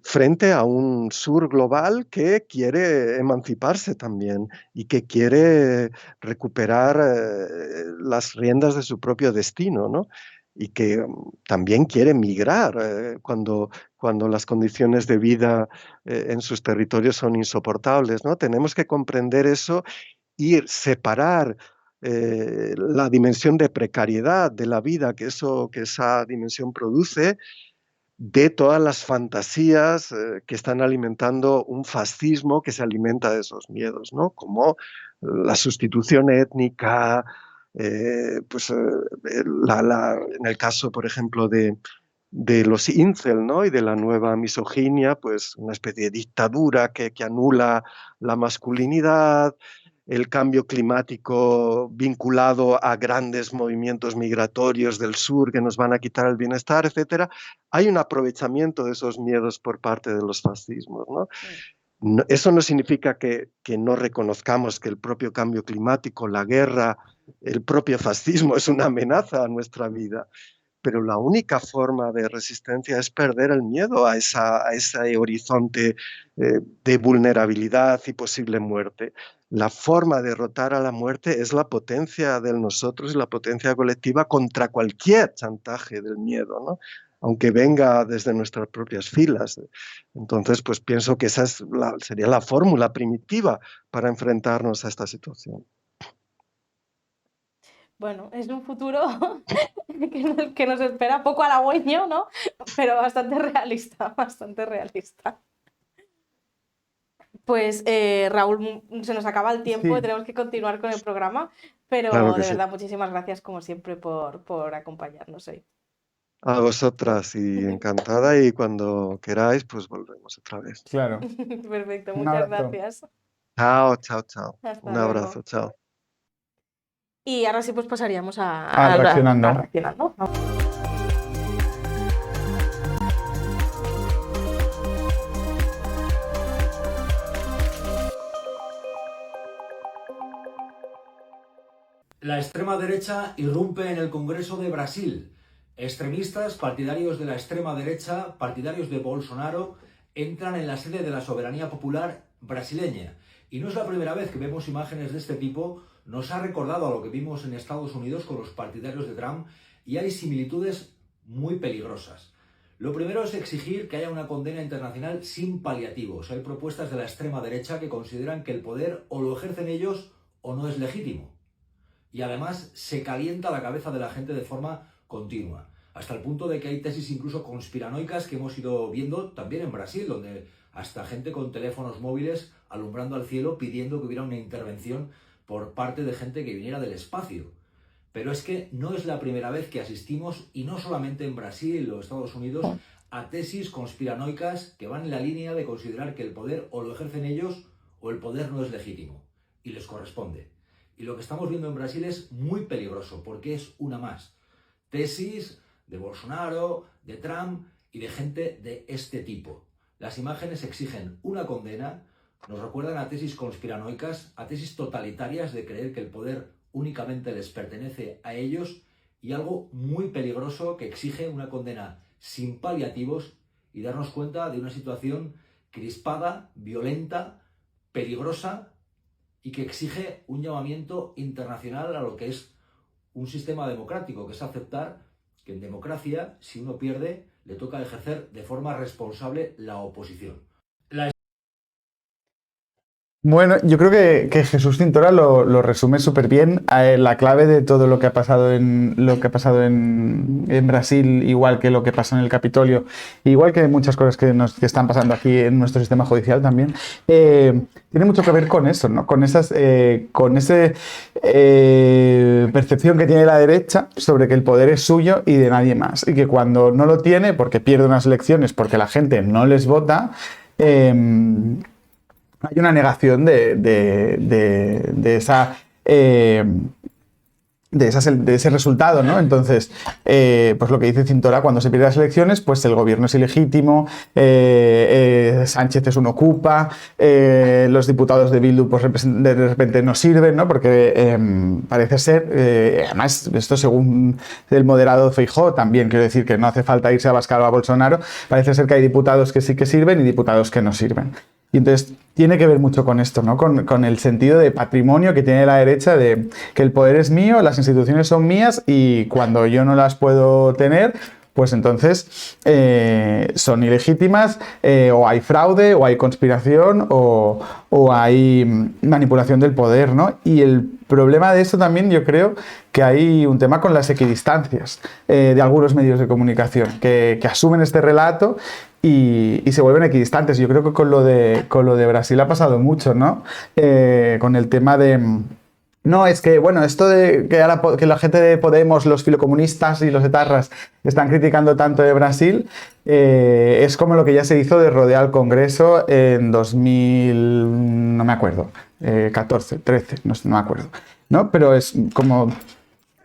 frente a un sur global que quiere emanciparse también y que quiere recuperar las riendas de su propio destino, ¿no? Y que también quiere migrar cuando las condiciones de vida en sus territorios son insoportables, ¿no? Tenemos que comprender eso y separar la dimensión de precariedad de la vida que esa dimensión produce de todas las fantasías que están alimentando un fascismo que se alimenta de esos miedos, ¿no? Como la sustitución étnica, pues en el caso, por ejemplo, de los incel, ¿no? Y de la nueva misoginia, pues una especie de dictadura que anula la masculinidad, el cambio climático vinculado a grandes movimientos migratorios del sur que nos van a quitar el bienestar, etcétera. Hay un aprovechamiento de esos miedos por parte de los fascismos, ¿no? Eso no significa que no reconozcamos que el propio cambio climático, la guerra, el propio fascismo es una amenaza a nuestra vida, pero la única forma de resistencia es perder el miedo a ese horizonte de vulnerabilidad y posible muerte. La forma de derrotar a la muerte es la potencia del nosotros y la potencia colectiva contra cualquier chantaje del miedo, ¿no? Aunque venga desde nuestras propias filas. Entonces, pues pienso que esa sería la fórmula primitiva para enfrentarnos a esta situación. Bueno, es un futuro que nos espera, poco halagüeño, ¿no? Pero bastante realista, bastante realista. Pues Raúl, se nos acaba el tiempo y tenemos que continuar con el programa, pero Claro que de sí. verdad, muchísimas gracias como siempre por acompañarnos hoy. A vosotras y encantada, y cuando queráis, pues volvemos otra vez. Claro. Perfecto, Un muchas abrazo. gracias. Chao, chao, chao. Hasta Un abrazo, luego. chao. Y ahora sí, pues pasaríamos A reaccionando. reaccionando. La extrema derecha irrumpe en el Congreso de Brasil. Extremistas, partidarios de la extrema derecha, partidarios de Bolsonaro, entran en la sede de la soberanía popular brasileña. Y no es la primera vez que vemos imágenes de este tipo, nos ha recordado a lo que vimos en Estados Unidos con los partidarios de Trump, y hay similitudes muy peligrosas. Lo primero es exigir que haya una condena internacional sin paliativos. Hay propuestas de la extrema derecha que consideran que el poder o lo ejercen ellos o no es legítimo. Y además se calienta la cabeza de la gente de forma continua, hasta el punto de que hay tesis incluso conspiranoicas que hemos ido viendo también en Brasil, donde hasta gente con teléfonos móviles alumbrando al cielo pidiendo que hubiera una intervención por parte de gente que viniera del espacio. Pero es que no es la primera vez que asistimos, y no solamente en Brasil o Estados Unidos, a tesis conspiranoicas que van en la línea de considerar que el poder o lo ejercen ellos o el poder no es legítimo y les corresponde. Y lo que estamos viendo en Brasil es muy peligroso, porque es una más. Tesis de Bolsonaro, de Trump y de gente de este tipo. Las imágenes exigen una condena, nos recuerdan a tesis conspiranoicas, a tesis totalitarias de creer que el poder únicamente les pertenece a ellos, y algo muy peligroso que exige una condena sin paliativos y darnos cuenta de una situación crispada, violenta, peligrosa, y que exige un llamamiento internacional a lo que es un sistema democrático, que es aceptar que en democracia, si uno pierde, le toca ejercer de forma responsable la oposición. Bueno, yo creo que Jesús Cintora lo resume súper bien. La clave de todo lo que ha pasado en Brasil, igual que lo que pasó en el Capitolio, igual que muchas cosas que están pasando aquí en nuestro sistema judicial también, tiene mucho que ver con eso, ¿no? Con esa percepción que tiene la derecha sobre que el poder es suyo y de nadie más, y que cuando no lo tiene, porque pierde unas elecciones, porque la gente no les vota, hay una negación de esa de ese resultado, ¿no? Entonces, pues lo que dice Cintora, cuando se pierden las elecciones, pues el gobierno es ilegítimo, Sánchez es un ocupa, los diputados de Bildu pues de repente no sirven, ¿no? Porque parece ser, además, esto según el moderado Feijóo, también quiero decir que no hace falta irse a Abascal o a Bolsonaro, parece ser que hay diputados que sí que sirven y diputados que no sirven. Y entonces tiene que ver mucho con esto, ¿no? Con el sentido de patrimonio que tiene la derecha, de que el poder es mío, las instituciones son mías y cuando yo no las puedo tener, pues entonces son ilegítimas, o hay fraude, o hay conspiración, o hay manipulación del poder, ¿no? Y el problema de esto también, yo creo que hay un tema con las equidistancias de algunos medios de comunicación que asumen este relato y se vuelven equidistantes. Yo creo que con lo de Brasil ha pasado mucho, ¿no? Con el tema de... No, es que, bueno, esto de que ahora que la gente de Podemos, los filocomunistas y los etarras están criticando tanto de Brasil, es como lo que ya se hizo de rodear al Congreso en 2000, no me acuerdo, 14, 13, no me acuerdo, ¿no? Pero es como...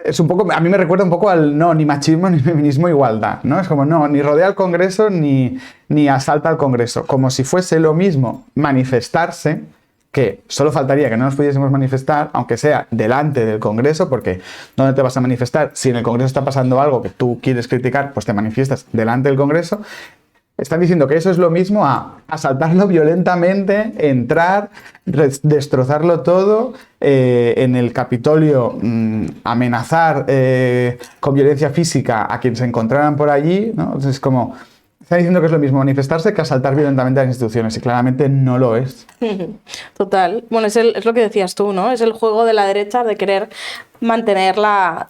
Es un poco, a mí me recuerda un poco al no, ni machismo, ni feminismo, igualdad, ¿no? Es como, no, ni rodea al Congreso, ni asalta al Congreso. Como si fuese lo mismo manifestarse, que solo faltaría que no nos pudiésemos manifestar, aunque sea delante del Congreso, porque ¿dónde te vas a manifestar? Si en el Congreso está pasando algo que tú quieres criticar, pues te manifiestas delante del Congreso. Están diciendo que eso es lo mismo a asaltarlo violentamente, entrar, destrozarlo todo, en el Capitolio amenazar con violencia física a quien se encontraran por allí, ¿no? Entonces es como... Están diciendo que es lo mismo manifestarse que asaltar violentamente a las instituciones y claramente no lo es. Total. Bueno, es lo que decías tú, ¿no? Es el juego de la derecha de querer mantener la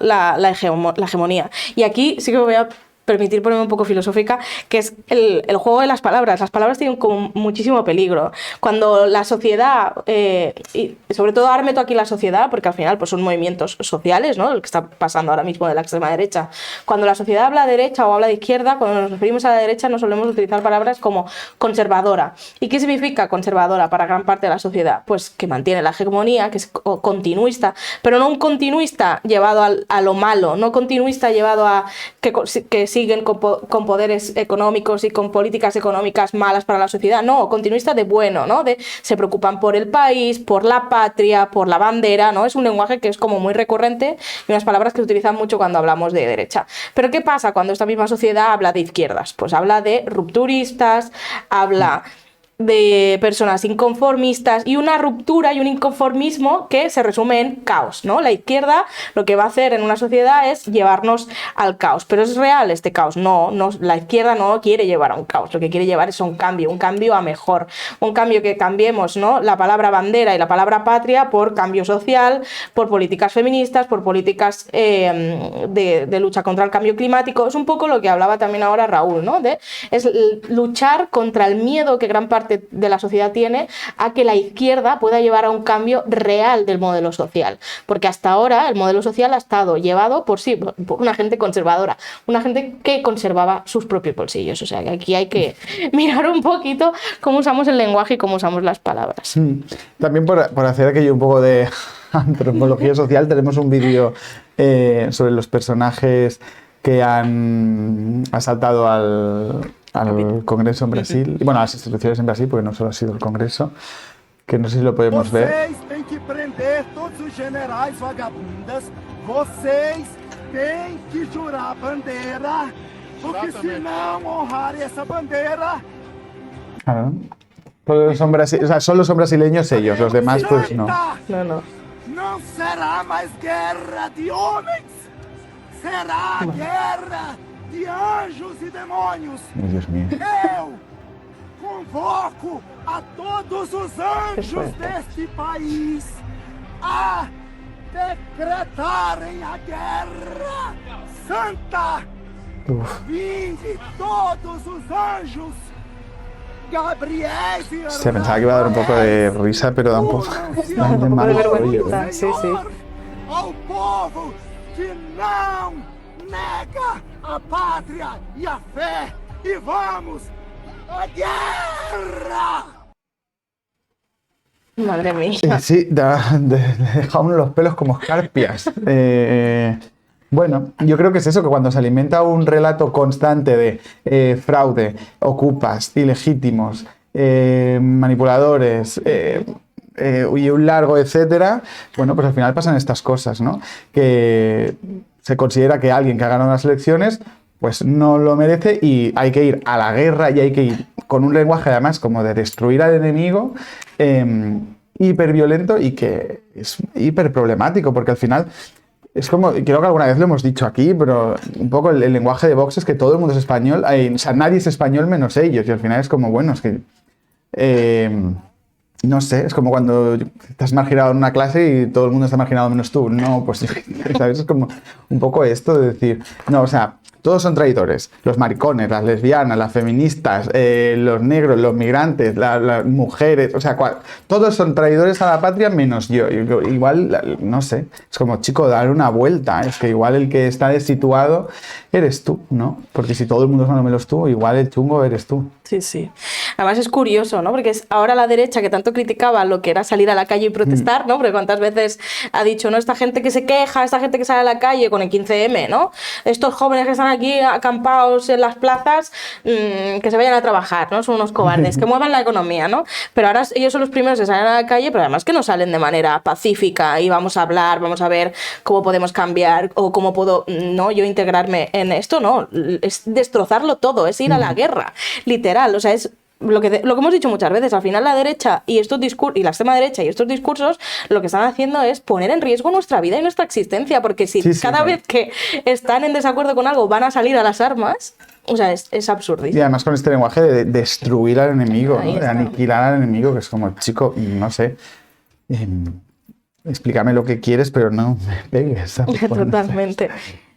hegemonía. Y aquí sí que me voy a permitir ponerme un poco filosófica, que es el juego de las palabras. Las palabras tienen como muchísimo peligro. Cuando la sociedad, y sobre todo ahora meto aquí la sociedad, porque al final pues son movimientos sociales, ¿no? Lo que está pasando ahora mismo de la extrema derecha. Cuando la sociedad habla de derecha o habla de izquierda, cuando nos referimos a la derecha no solemos utilizar palabras como conservadora. ¿Y qué significa conservadora para gran parte de la sociedad? Pues que mantiene la hegemonía, que es continuista, pero no un continuista llevado a lo malo, no continuista llevado a que siguen con poderes económicos y con políticas económicas malas para la sociedad. No, continuista de bueno, ¿no? Se preocupan por el país, por la patria, por la bandera, ¿no? Es un lenguaje que es como muy recurrente y unas palabras que se utilizan mucho cuando hablamos de derecha. Pero ¿qué pasa cuando esta misma sociedad habla de izquierdas? Pues habla de rupturistas, habla de personas inconformistas y una ruptura y un inconformismo que se resume en caos, ¿no? La izquierda lo que va a hacer en una sociedad es llevarnos al caos, pero ¿es real este caos? No, la izquierda no quiere llevar a un caos, lo que quiere llevar es un cambio a mejor, un cambio que cambiemos, ¿no? La palabra bandera y la palabra patria por cambio social, por políticas feministas, por políticas de lucha contra el cambio climático. Es un poco lo que hablaba también ahora Raúl, ¿no? Es luchar contra el miedo que gran parte de la sociedad tiene a que la izquierda pueda llevar a un cambio real del modelo social, porque hasta ahora el modelo social ha estado llevado por una gente conservadora, una gente que conservaba sus propios bolsillos. O sea que aquí hay que mirar un poquito cómo usamos el lenguaje y cómo usamos las palabras. También por hacer aquello un poco de antropología social, tenemos un vídeo sobre los personajes que han asaltado al Congreso en Brasil, y bueno, a las instituciones en Brasil, porque no solo ha sido el Congreso, que no sé si lo podemos ver. Vocês têm que prender todos os generais vagabundas, vocês têm que jurar a bandeira, porque se não honrarem essa bandeira... Claro. Todos son o sea, solo son brasileños ellos, los demás pues no. No. Não será mais guerra de homens, será guerra de anjos e demônios. Ay, Dios mío. Eu convoco a todos os anjos deste país a decretarem a guerra santa. Vinde todos os anjos, Gabriel y Se pensaba que iba a dar un poco de risa, pero da un poco de mal rollo. Sí. Ao povo que não nega a pátria e a fé, e vamos à guerra! Madre mía. Sí, deja uno los pelos como escarpias. Bueno, yo creo que es eso, que cuando se alimenta un relato constante de fraude, ocupas, ilegítimos, manipuladores, y un largo, etcétera, bueno, pues al final pasan estas cosas, ¿no? Que se considera que alguien que ha ganado las elecciones pues no lo merece y hay que ir a la guerra y hay que ir con un lenguaje además como de destruir al enemigo, hiperviolento y que es hiper problemático porque al final es como, creo que alguna vez lo hemos dicho aquí, pero un poco el lenguaje de Vox es que todo el mundo es español, o sea, nadie es español menos ellos y al final es como, bueno, es que... no sé, es como cuando estás marginado en una clase y todo el mundo está marginado menos tú. No, pues, ¿sabes? Es como un poco esto de decir, no, o sea, todos son traidores. Los maricones, las lesbianas, las feministas, los negros, los migrantes, las mujeres, o sea, todos son traidores a la patria menos yo. Igual, no sé, es como, chico, dar una vuelta. Es que igual el que está desituado eres tú, ¿no? Porque si todo el mundo es menos tú, igual el chungo eres tú. Sí, sí. Además es curioso, ¿no? Porque es ahora la derecha que tanto criticaba lo que era salir a la calle y protestar, ¿no? Porque cuántas veces ha dicho, ¿no? Esta gente que se queja, esta gente que sale a la calle con el 15M, ¿no? Estos jóvenes que están aquí acampados en las plazas, que se vayan a trabajar, ¿no? Son unos cobardes, que muevan la economía, ¿no? Pero ahora ellos son los primeros que salen a la calle, pero además que no salen de manera pacífica y vamos a hablar, vamos a ver cómo podemos cambiar o cómo puedo, ¿no? Yo integrarme en esto, ¿no? Es destrozarlo todo, es ir a la guerra, literal, o sea, es lo que hemos dicho muchas veces, al final la derecha y estos discursos, y la extrema derecha y estos discursos, lo que están haciendo es poner en riesgo nuestra vida y nuestra existencia, porque si cada vez que están en desacuerdo con algo van a salir a las armas, o sea, es absurdísimo. Y además con este lenguaje de destruir al enemigo, ¿no? De aniquilar al enemigo, que es como, chico, no sé, explícame lo que quieres, pero no me pegues. Totalmente.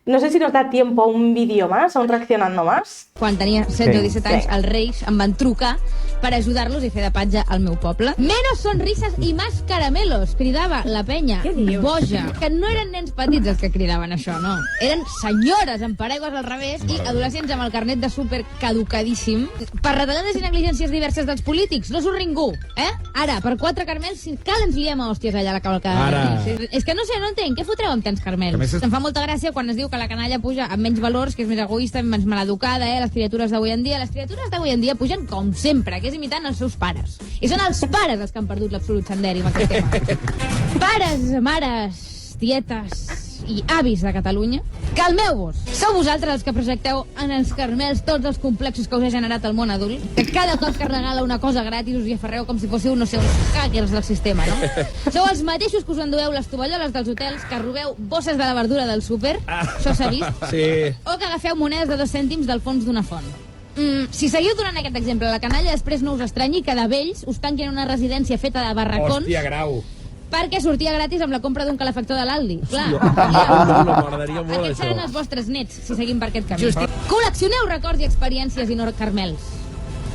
No sé si nos da tiempo a un vídeo más, a un reaccionando más. Quan tenia 16 o 17 anys, els Reis em van trucar per ajudar-los i fer de patge al meu poble. Menos sonrisas i más caramelos, cridava la penya boja. Que no eren nens petits els que cridaven això, no. Eren senyores amb paraigües al revés i adolescents amb el carnet de súper caducadíssim. Per retallades i negligències diverses dels polítics, no surt ningú, eh? Ara, per 4 carmels, cal ens liem a hòsties allà a la cavalcada. És que no sé, no entenc, què fotreu amb tants carmels? Em fa molta gràcia quan es diu que la canalla puja amb menys valors, que és més egoista, més maleducada, les criatures d'avui en dia. Les criatures d'avui en dia pugen com sempre, que és imitant els seus pares. I són els pares els que han perdut l'absolut senderi amb aquest tema. Pares, mares, tietes i avis de Catalunya, calmeu-vos! Sou vosaltres els que projecteu en els carmels tots els complexos que us ha generat el món adult, que cada cop que es regala una cosa gratis us hi aferreu com si fóssiu, no sé, uns hackers del sistema, no? Sou els mateixos que us endueu les tovalloles dels hotels, que robeu bosses de la verdura del súper, això s'ha vist? Sí. O que agafeu monedes de 2 cèntims del fons d'una font. Si seguiu donant aquest exemple a la canalla, després no us estranyi que de vells us tanquin en una residència feta de barracons. Hòstia, grau. Perquè sortia gratis amb la compra d'un calefactor de l'Aldi. Clar. M'agradaria molt, Aquests seran els vostres nets, si seguim per aquest camí. Col·leccioneu records i experiències i no carmels.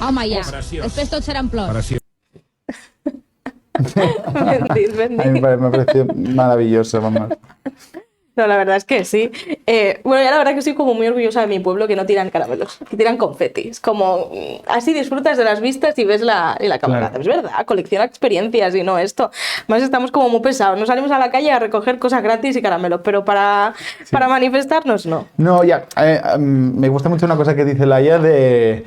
Home, ja. Després tot seran plors. Ben A mí me pareció maravilloso, vamos. No, la verdad es que sí. Bueno, ya la verdad que estoy como muy orgullosa de mi pueblo, que no tiran caramelos, que tiran confetis. Como así disfrutas de las vistas y ves la camarada. Claro. Es verdad, colecciona experiencias y no esto. Más estamos como muy pesados. No salimos a la calle a recoger cosas gratis y caramelos, pero para manifestarnos no. No, ya, me gusta mucho una cosa que dice Laia de...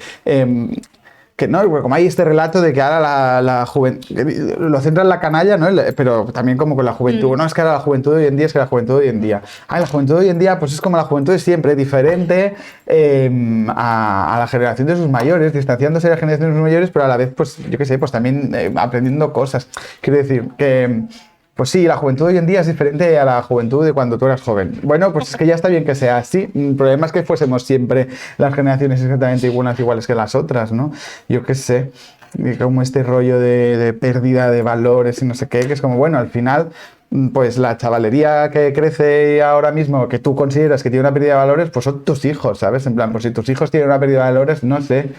que no, como hay este relato de que ahora la juventud, lo centra en la canalla, ¿no? Pero también como con la juventud, no, es que ahora la juventud de hoy en día, es que la juventud de hoy en día. La juventud de hoy en día pues es como la juventud de siempre, diferente a la generación de sus mayores, distanciándose de la generación de sus mayores, pero a la vez, pues yo qué sé, pues también aprendiendo cosas. Quiero decir que... Pues sí, la juventud hoy en día es diferente a la juventud de cuando tú eras joven. Bueno, pues es que ya está bien que sea así. El problema es que fuésemos siempre las generaciones exactamente iguales que las otras, ¿no? Yo qué sé, como este rollo de pérdida de valores y no sé qué, que es como, bueno, al final, pues la chavalería que crece ahora mismo, que tú consideras que tiene una pérdida de valores, pues son tus hijos, ¿sabes? En plan, pues si tus hijos tienen una pérdida de valores, no sé,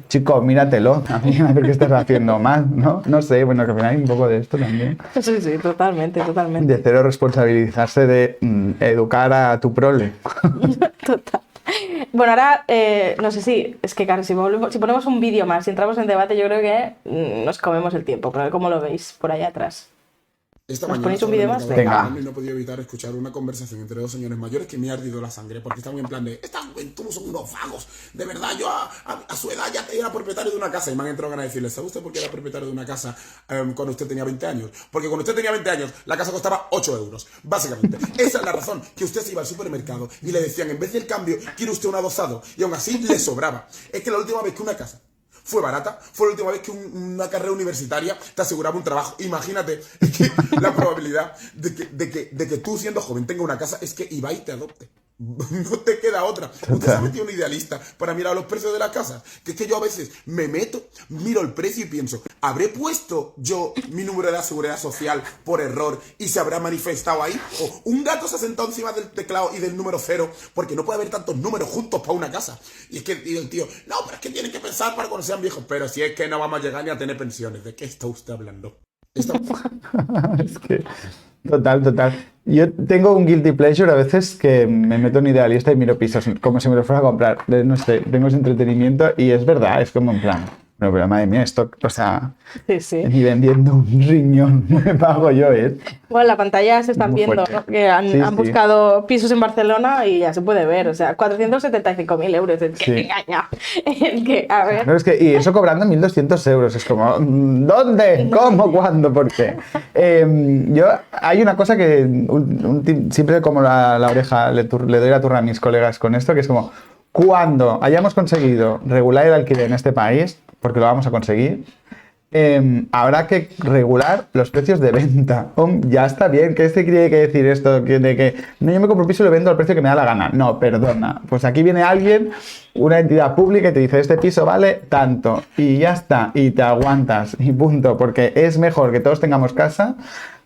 chico, míratelo, también a ver qué estás haciendo mal, ¿no? No sé, bueno, que al final hay un poco de esto también. Sí, sí, totalmente, totalmente. De cero responsabilizarse de educar a tu prole. Total. Bueno, ahora, no sé si, es que claro, si ponemos un vídeo más, si entramos en debate, yo creo que nos comemos el tiempo, pero ¿cómo lo veis por allá atrás? Esta ¿Nos mañana ponéis un sobre el vídeo más? mercado de Venga. carne y no he podido evitar escuchar una conversación entre dos señores mayores que me ha ardido la sangre, porque están en plan de, esta juventud son unos vagos, de verdad, yo a su edad ya era propietario de una casa, y me han entrado ganas de decirle, ¿sabe usted por qué era propietario de una casa cuando usted tenía 20 años? Porque cuando usted tenía 20 años, la casa costaba 8 euros, básicamente. Esa es la razón, que usted se iba al supermercado y le decían, en vez del cambio, ¿quiere usted un adosado? Y aún así le sobraba. Es que la última vez que una casa fue barata, fue la última vez que una carrera universitaria te aseguraba un trabajo. Imagínate, es que la probabilidad de que tú siendo joven tenga una casa es que Ibai te adopte. No te queda otra. Usted se ha metido un idealista para mirar los precios de las casas. Que es que yo a veces me meto, miro el precio y pienso, ¿habré puesto yo mi número de la seguridad social por error y se habrá manifestado ahí? O un gato se ha sentado encima del teclado y del número 0 porque no puede haber tantos números juntos para una casa. Y es que digo el tío, no, pero es que tienen que pensar para cuando sean viejos. Pero si es que no vamos a llegar ni a tener pensiones. ¿De qué está usted hablando? Es que, total. Yo tengo un guilty pleasure a veces que me meto en idealista y miro pisos como si me los fuera a comprar. No sé, tengo ese entretenimiento y es verdad, es como en plan, bueno, pero madre mía, esto, o sea, Sí. ni vendiendo un riñón me pago yo, ¿eh? Bueno, en la pantalla se están Muy viendo, fuerte. ¿no? Que han Sí. buscado pisos en Barcelona y ya se puede ver, o sea, 475.000 euros. Es que, Sí. engaña. Es que, a ver. No, es que, y eso cobrando 1.200 euros. Es como, ¿dónde? ¿Cómo? ¿Cuándo? ¿Por qué? Hay una cosa que siempre como la oreja le doy la turra a mis colegas con esto, que es como, cuando hayamos conseguido regular el alquiler en este país, porque lo vamos a conseguir, habrá que regular los precios de venta. Ya está bien, ¿qué quiere decir esto? De que no, yo me compro un piso y lo vendo al precio que me da la gana. No, perdona. Pues aquí viene alguien, una entidad pública, y te dice, este piso vale tanto. Y ya está, y te aguantas, y punto. Porque es mejor que todos tengamos casa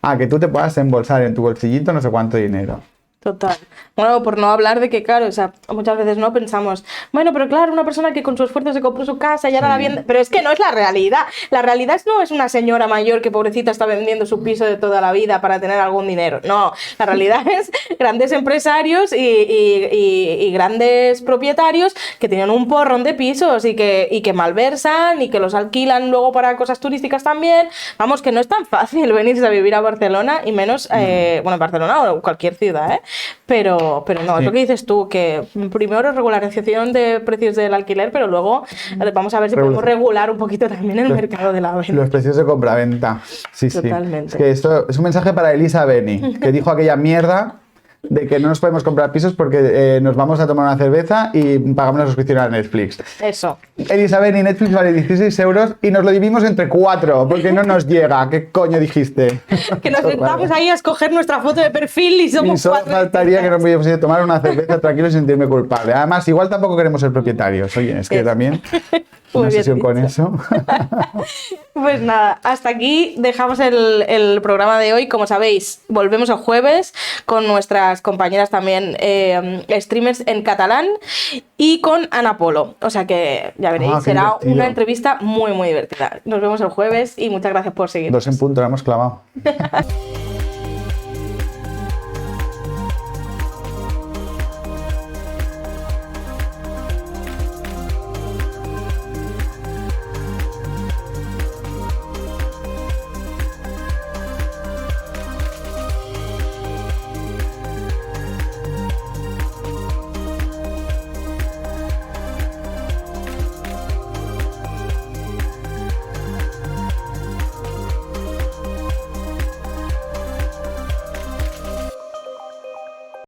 a que tú te puedas embolsar en tu bolsillito no sé cuánto dinero. Total. Bueno, por no hablar de que, claro, o sea, muchas veces no pensamos, bueno, pero claro, una persona que con su esfuerzo se compró su casa y ahora la vende, pero es que no es la realidad. La realidad no es una señora mayor que pobrecita está vendiendo su piso de toda la vida para tener algún dinero. No, la realidad es grandes empresarios y grandes propietarios que tienen un porrón de pisos y que malversan y que los alquilan luego para cosas turísticas también. Vamos, que no es tan fácil venirse a vivir a Barcelona y menos, bueno, Barcelona o cualquier ciudad, ¿eh? Pero no, es lo que dices tú, que primero regularización de precios del alquiler, pero luego vamos a ver si podemos regular un poquito también el mercado de la venta. Los precios de compraventa. Sí. Totalmente. Es que esto es un mensaje para Elisa Beni, que dijo aquella mierda de que no nos podemos comprar pisos porque nos vamos a tomar una cerveza y pagamos la suscripción a Netflix. Eso. Elisa Beni, Netflix vale 16 euros y nos lo dividimos entre 4 porque no nos llega. ¿Qué coño dijiste? Que nos sentamos ahí a escoger nuestra foto de perfil y somos Y solo 4. faltaría que nos pudiéramos ir a tomar una cerveza tranquilos y sentirme culpable. Además, igual tampoco queremos ser propietarios. Oye, es que también Muy una bien sesión con dicho. eso. Pues nada, hasta aquí dejamos el programa de hoy. Como sabéis, volvemos el jueves con nuestras compañeras también streamers en catalán y con Ana Polo. O sea que ya veréis, qué será divertido. una entrevista muy, muy divertida. Nos vemos el jueves y muchas gracias por seguirnos. 2 en punto, la hemos clavado.